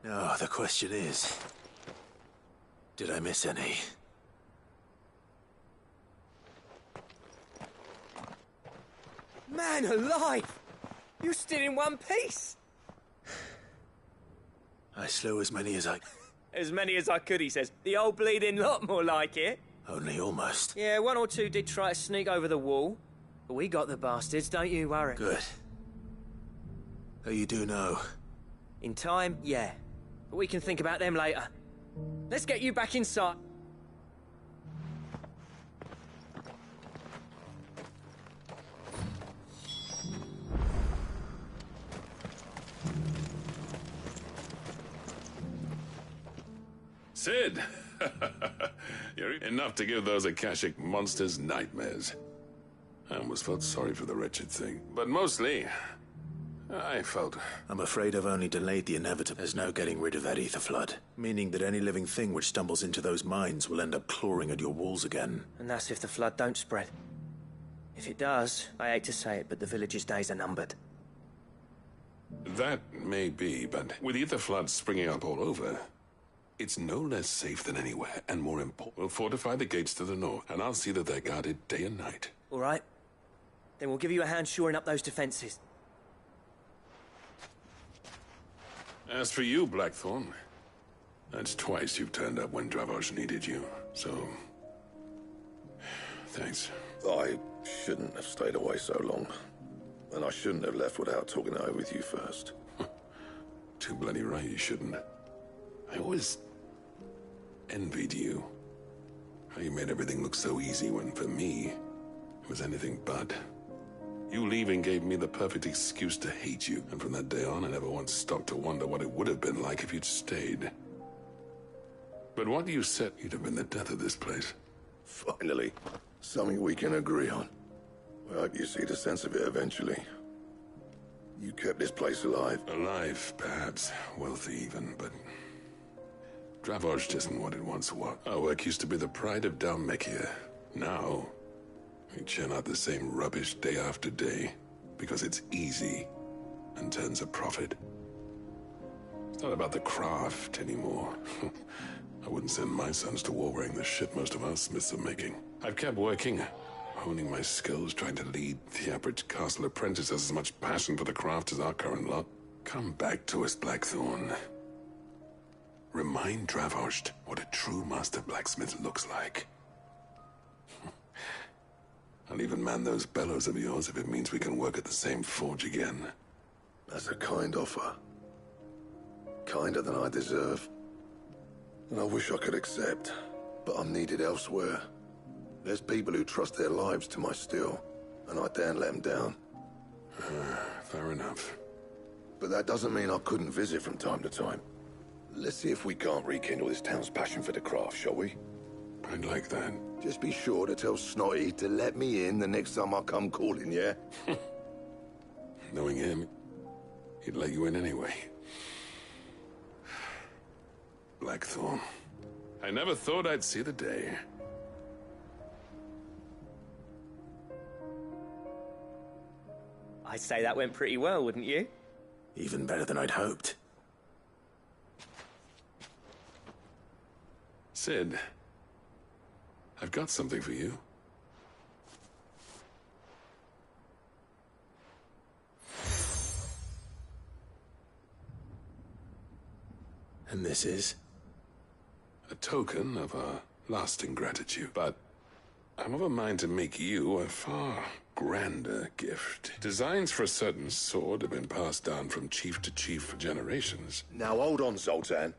Now, the question is, did I miss any? Man alive! You're still in one piece! I slew as many as I... As many as I could, he says. The old bleeding lot, more like it. Only almost. Yeah, one or two did try to sneak over the wall. But we got the bastards, don't you worry. Good. Oh, you do know? In time, yeah. But we can think about them later. Let's get you back inside. Sid! You're enough to give those Akashic monsters nightmares. I almost felt sorry for the wretched thing, but mostly, I felt... I'm afraid I've only delayed the inevitable. There's no getting rid of that ether flood, meaning that any living thing which stumbles into those mines will end up clawing at your walls again. And that's if the flood don't spread. If it does, I hate to say it, but the village's days are numbered. That may be, but with ether floods springing up all over, it's no less safe than anywhere, and more important. We'll fortify the gates to the north, and I'll see that they're guarded day and night. All right. Then we'll give you a hand shoring up those defenses. As for you, Blackthorn, that's twice you've turned up when Dravosh needed you, so... thanks. I shouldn't have stayed away so long. And I shouldn't have left without talking it over with you first. Too bloody right you shouldn't. I always envied you. How you made everything look so easy when, for me, it was anything but. You leaving gave me the perfect excuse to hate you, and from that day on I never once stopped to wonder what it would have been like if you'd stayed. But what you said, you'd have been the death of this place. Finally, something we can agree on. I hope you see the sense of it eventually. You kept this place alive. Alive, perhaps. Wealthy even, but... Dravosh isn't what it once was. Our work used to be the pride of Dalmekia. Now, we churn out the same rubbish day after day, because it's easy and turns a profit. It's not about the craft anymore. I wouldn't send my sons to war wearing the shit most of our smiths are making. I've kept working, honing my skills, trying to lead the average castle apprentice has as much passion for the craft as our current lot. Come back to us, Blackthorn. Remind Dravosh what a true master blacksmith looks like. I'll even man those bellows of yours if it means we can work at the same forge again. That's a kind offer. Kinder than I deserve. And I wish I could accept, but I'm needed elsewhere. There's people who trust their lives to my steel, and I daren't let them down. Fair enough. But that doesn't mean I couldn't visit from time to time. Let's see if we can't rekindle this town's passion for the craft, shall we? I'd like that. Just be sure to tell Snotty to let me in the next time I come calling, yeah? Knowing him, he'd let you in anyway. Blackthorn. I never thought I'd see the day. I'd say that went pretty well, wouldn't you? Even better than I'd hoped. Sid, I've got something for you. And this is? A token of our lasting gratitude, but I'm of a mind to make you a far grander gift. Designs for a certain sword have been passed down from chief to chief for generations. Now hold on, Zoltan.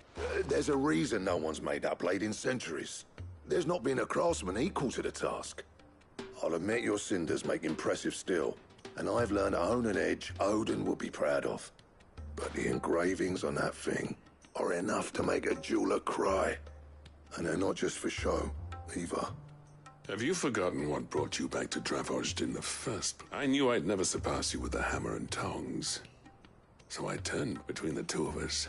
There's a reason no one's made that blade in centuries. There's not been a craftsman equal to the task. I'll admit your cinders make impressive steel, and I've learned to own an edge Odin would be proud of. But the engravings on that thing are enough to make a jeweler cry. And they're not just for show, either. Have you forgotten what brought you back to Dravozd in the first place? I knew I'd never surpass you with the hammer and tongs. So I turned between the two of us.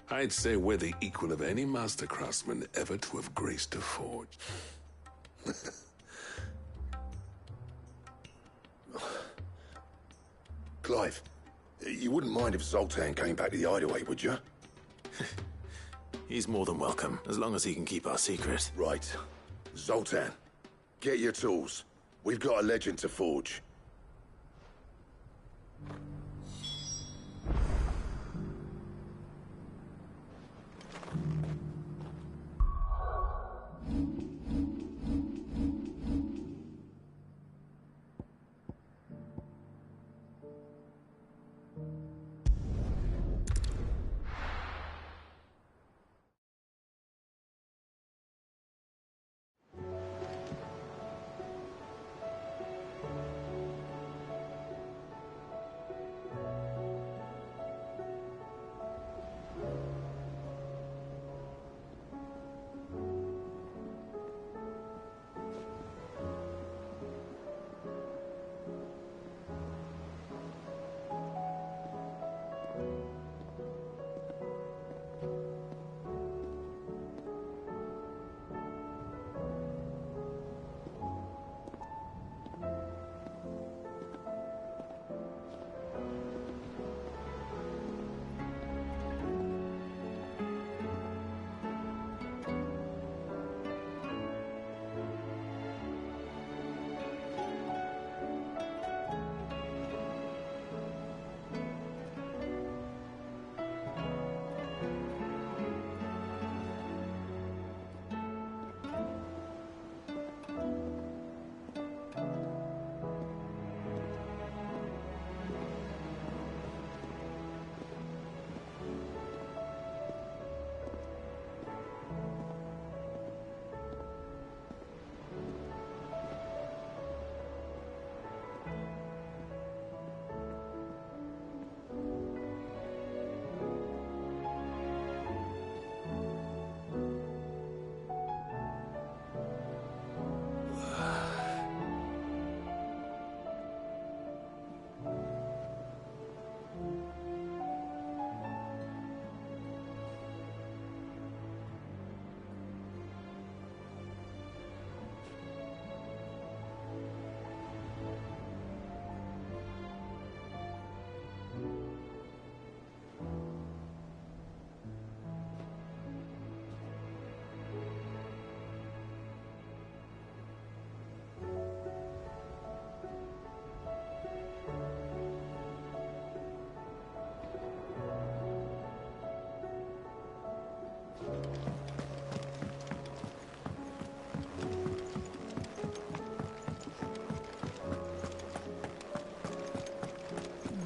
I'd say we're the equal of any master craftsman ever to have graced a forge. Clive, you wouldn't mind if Zoltan came back to the hideaway, would you? He's more than welcome, as long as he can keep our secret. Right. Zoltan, get your tools. We've got a legend to forge.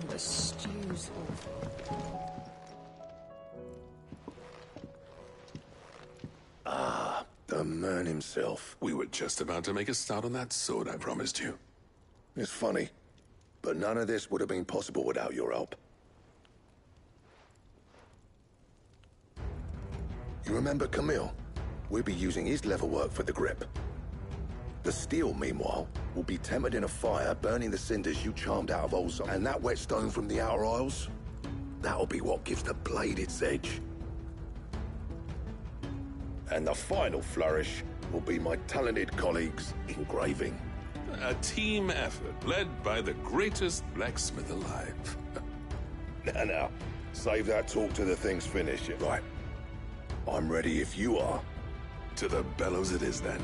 The stew's awful. Ah, the man himself. We were just about to make a start on that sword I promised you. It's funny, but none of this would have been possible without your help. You remember Camille? We'll be using his leatherwork for the grip. The steel, meanwhile, will be tempered in a fire, burning the cinders you charmed out of Olza. And that whetstone from the Outer Isles, that'll be what gives the blade its edge. And the final flourish will be my talented colleagues' engraving. A team effort led by the greatest blacksmith alive. Now, save that talk till the thing's finished. Right. I'm ready if you are. To the bellows it is, then.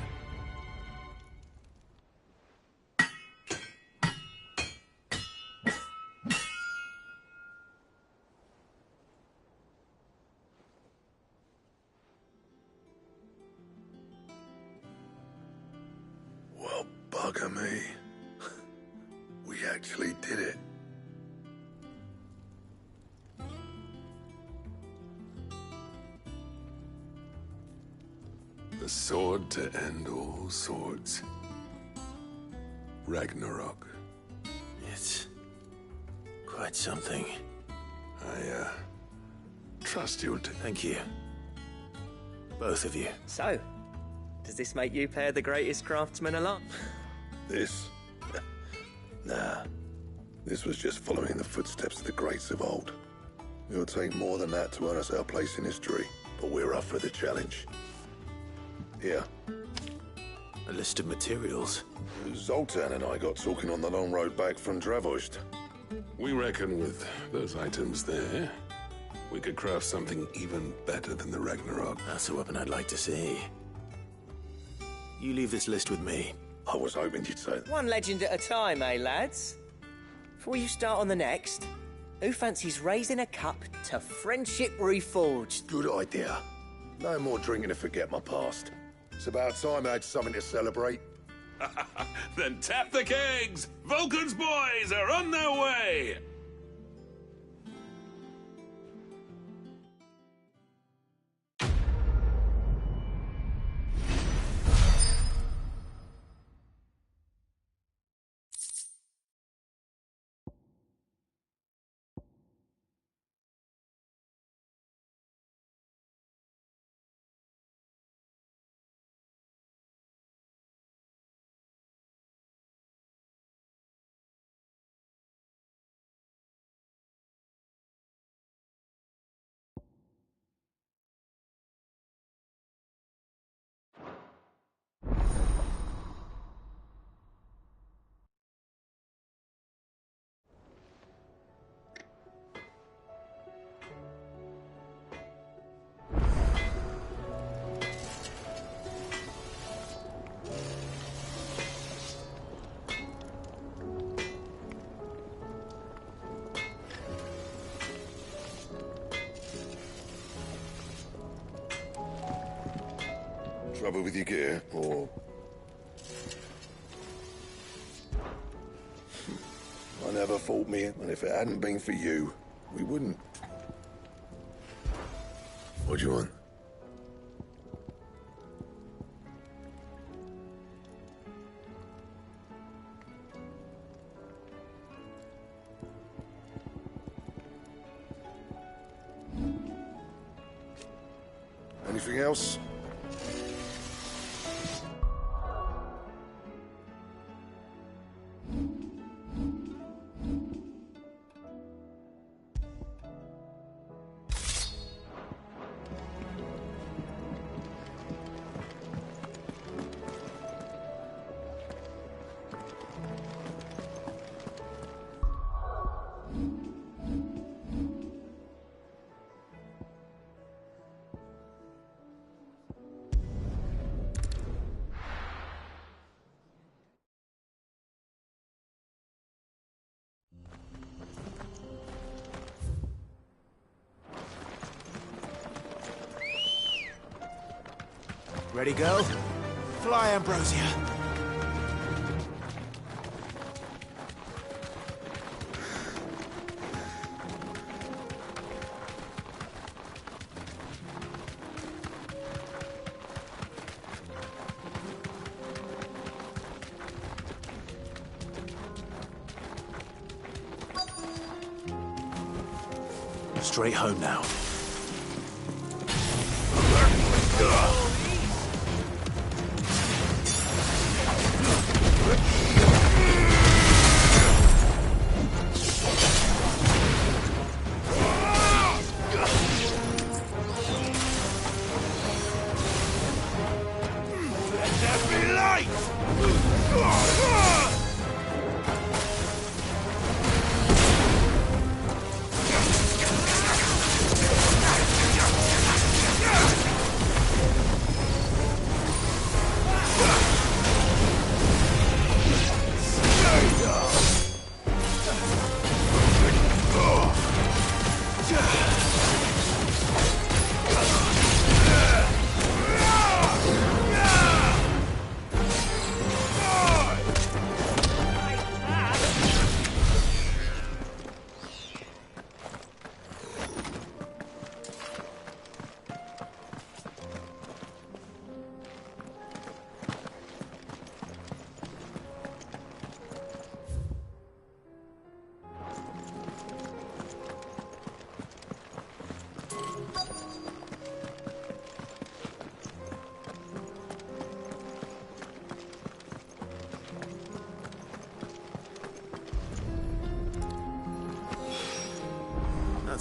Well, bugger me. We actually did it. The sword to end all swords. Ragnarok. It's quite something. I, trust you'll do. Thank you. Both of you. So, does this make you pair the greatest craftsmen alive? This? Nah. This was just following the footsteps of the greats of old. It'll take more than that to earn us our place in history, but we're up for the challenge. Here. A list of materials. Zoltan and I got talking on the long road back from Dravost. We reckon with those items there, we could craft something even better than the Ragnarok. That's a weapon I'd like to see. You leave this list with me. I was hoping you'd say that. One legend at a time, eh, lads? Before you start on the next, who fancies raising a cup to Friendship Reforged? Good idea. No more drinking to forget my past. It's about time I had something to celebrate. Then tap the kegs! Vulcan's boys are on their way! Trouble with your gear, or... I never fought me, and if it hadn't been for you, we wouldn't. What do you want? Anything else? Ready, go? Fly, Ambrosia. Straight home now.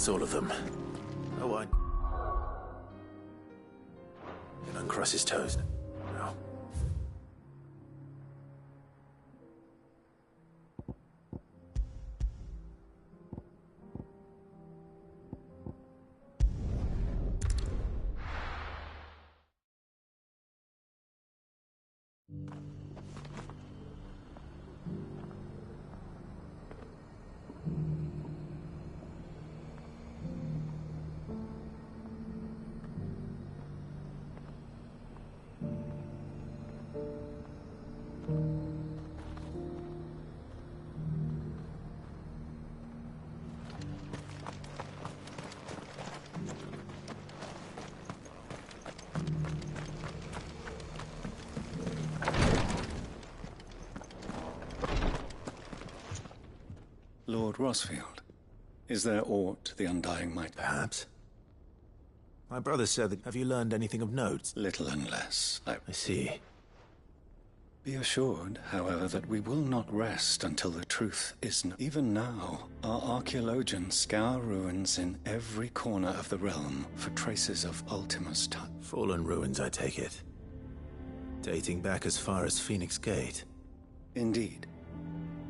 That's all of them. Oh, I can uncross his toes. No. Lord Rosfield, is there aught the Undying might... Perhaps. My brother said that... Have you learned anything of note? Little and less. I see. Be assured, however, that we will not rest until the truth is known. Even now, our archaeologians scour ruins in every corner of the realm for traces of Ultima's touch. Fallen ruins, I take it. Dating back as far as Phoenix Gate. Indeed.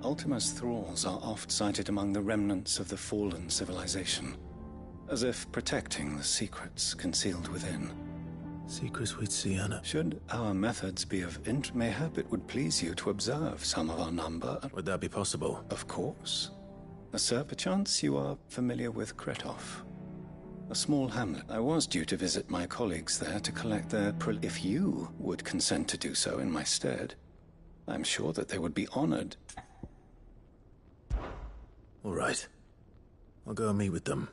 Ultima's thralls are oft sighted among the remnants of the fallen civilization, as if protecting the secrets concealed within. Secrets we'd see, Anna. Should our methods be of interest, mayhap it would please you to observe some of our number. Would that be possible? Of course. Sir, perchance you are familiar with Kretov, a small hamlet. I was due to visit my colleagues there to collect their if you would consent to do so in my stead, I'm sure that they would be honored. All right. I'll go and meet with them.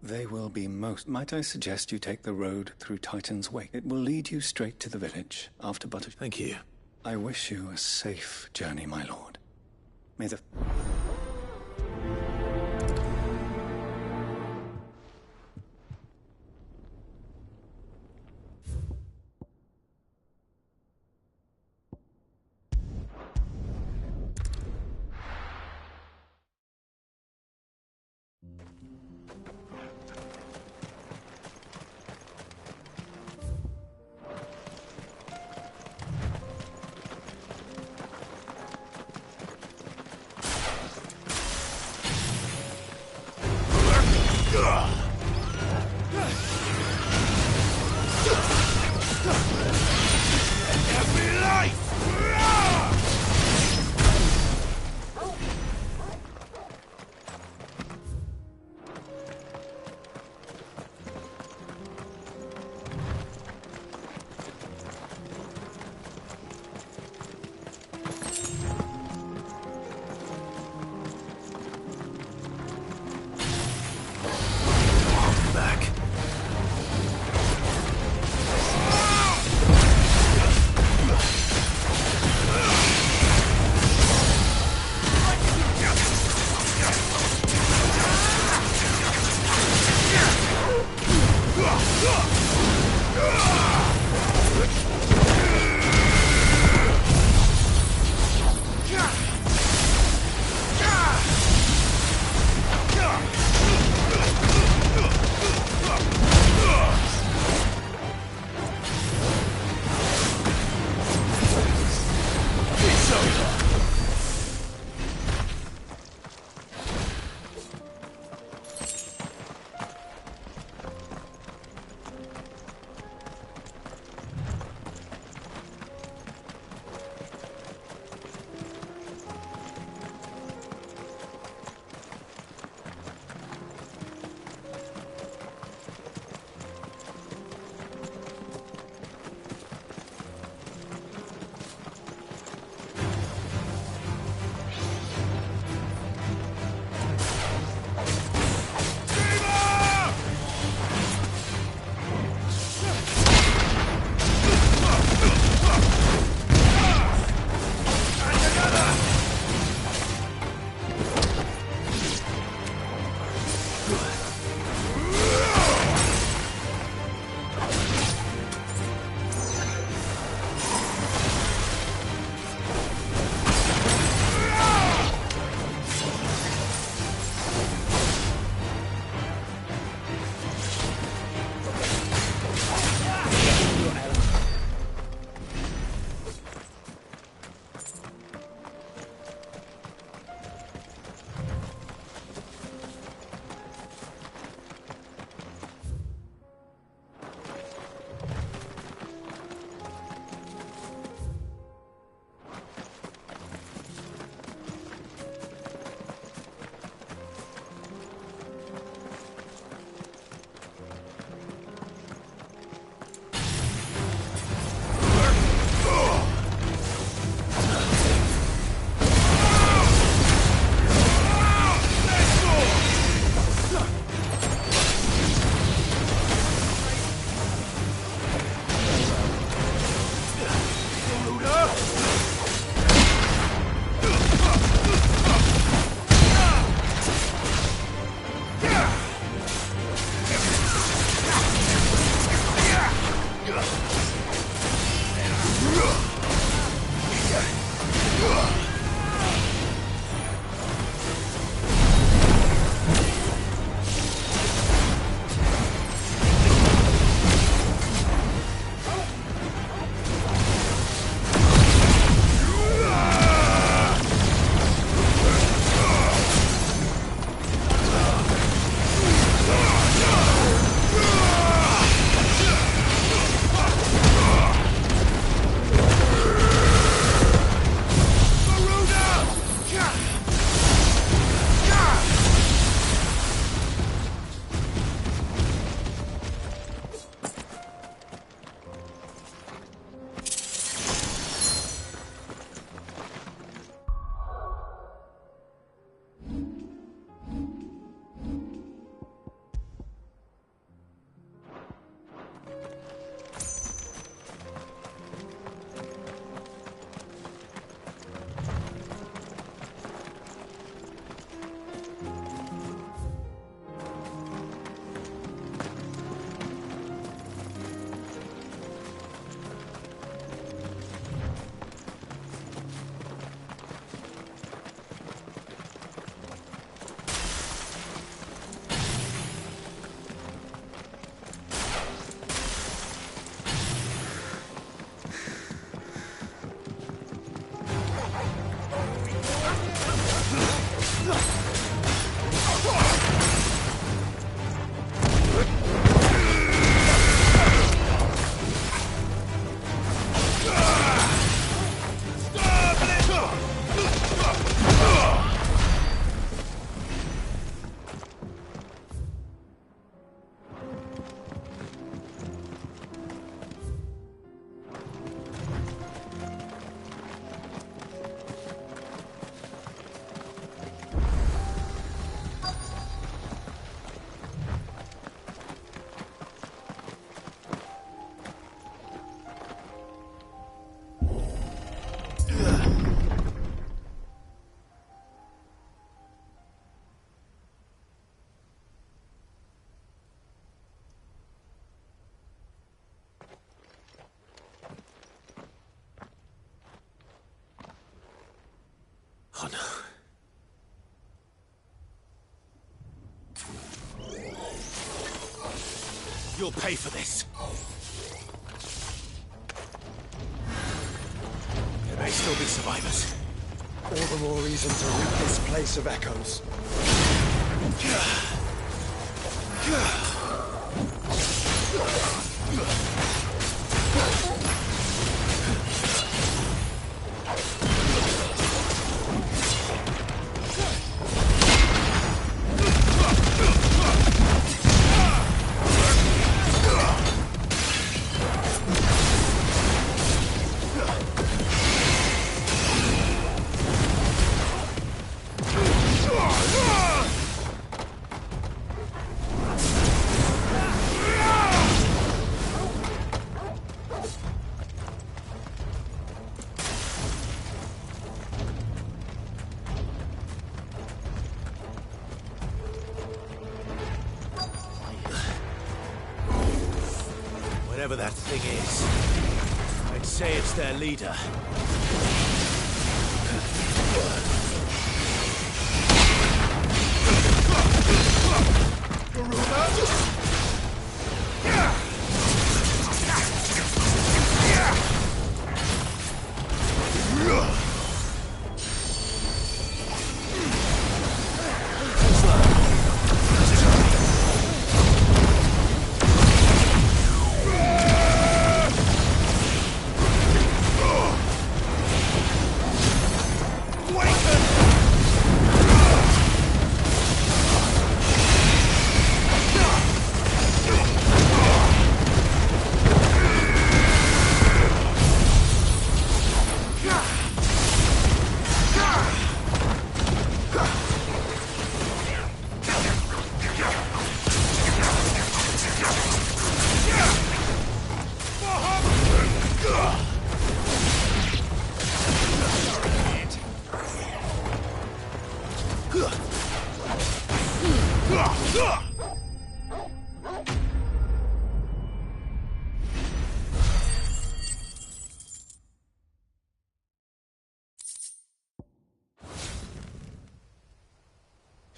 They will be most... Might I suggest you take the road through Titan's Wake? It will lead you straight to the village, after Butter... Thank you. I wish you a safe journey, my lord. May the... Oh no. You'll pay for this. There may still be survivors. All the more reason to rid this place of echoes. Whatever that thing is, I'd say it's their leader.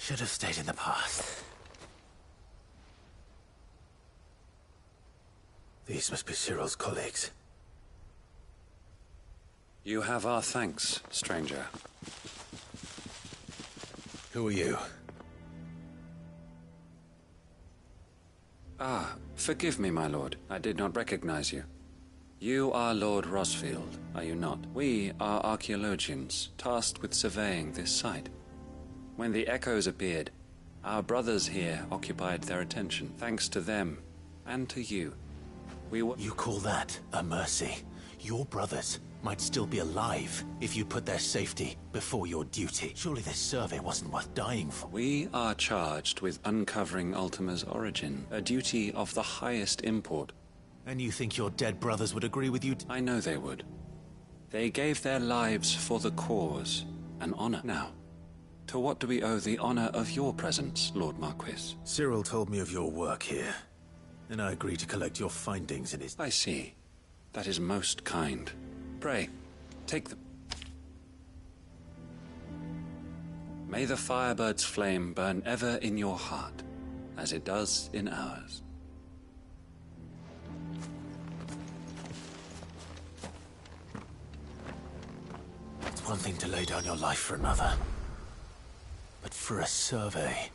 Should have stayed in the past. These must be Cyril's colleagues. You have our thanks, stranger. Who are you? Ah, forgive me, my lord. I did not recognize you. You are Lord Rosfield, are you not? We are archaeologians, tasked with surveying this site. When the echoes appeared, our brothers here occupied their attention. Thanks to them, and to you, we were— You call that a mercy? Your brothers might still be alive if you put their safety before your duty. Surely this survey wasn't worth dying for. We are charged with uncovering Ultima's origin, a duty of the highest import. And you think your dead brothers would agree with you? I know they would. They gave their lives for the cause, an honor. Now, to what do we owe the honor of your presence, Lord Marquis? Cyril told me of your work here, and I agreed to collect your findings in his— I see. That is most kind. Pray, take the— May the Firebird's flame burn ever in your heart, as it does in ours. It's one thing to lay down your life for another, but for a survey—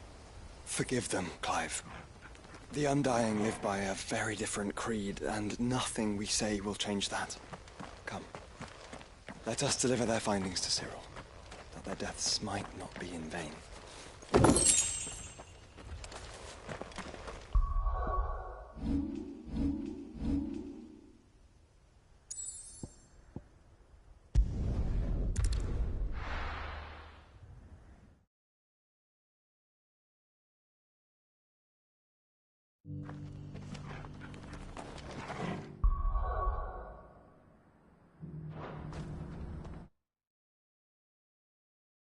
Forgive them, Clive. The Undying live by a very different creed, and nothing we say will change that. Come. Let us deliver their findings to Cyril, that their deaths might not be in vain.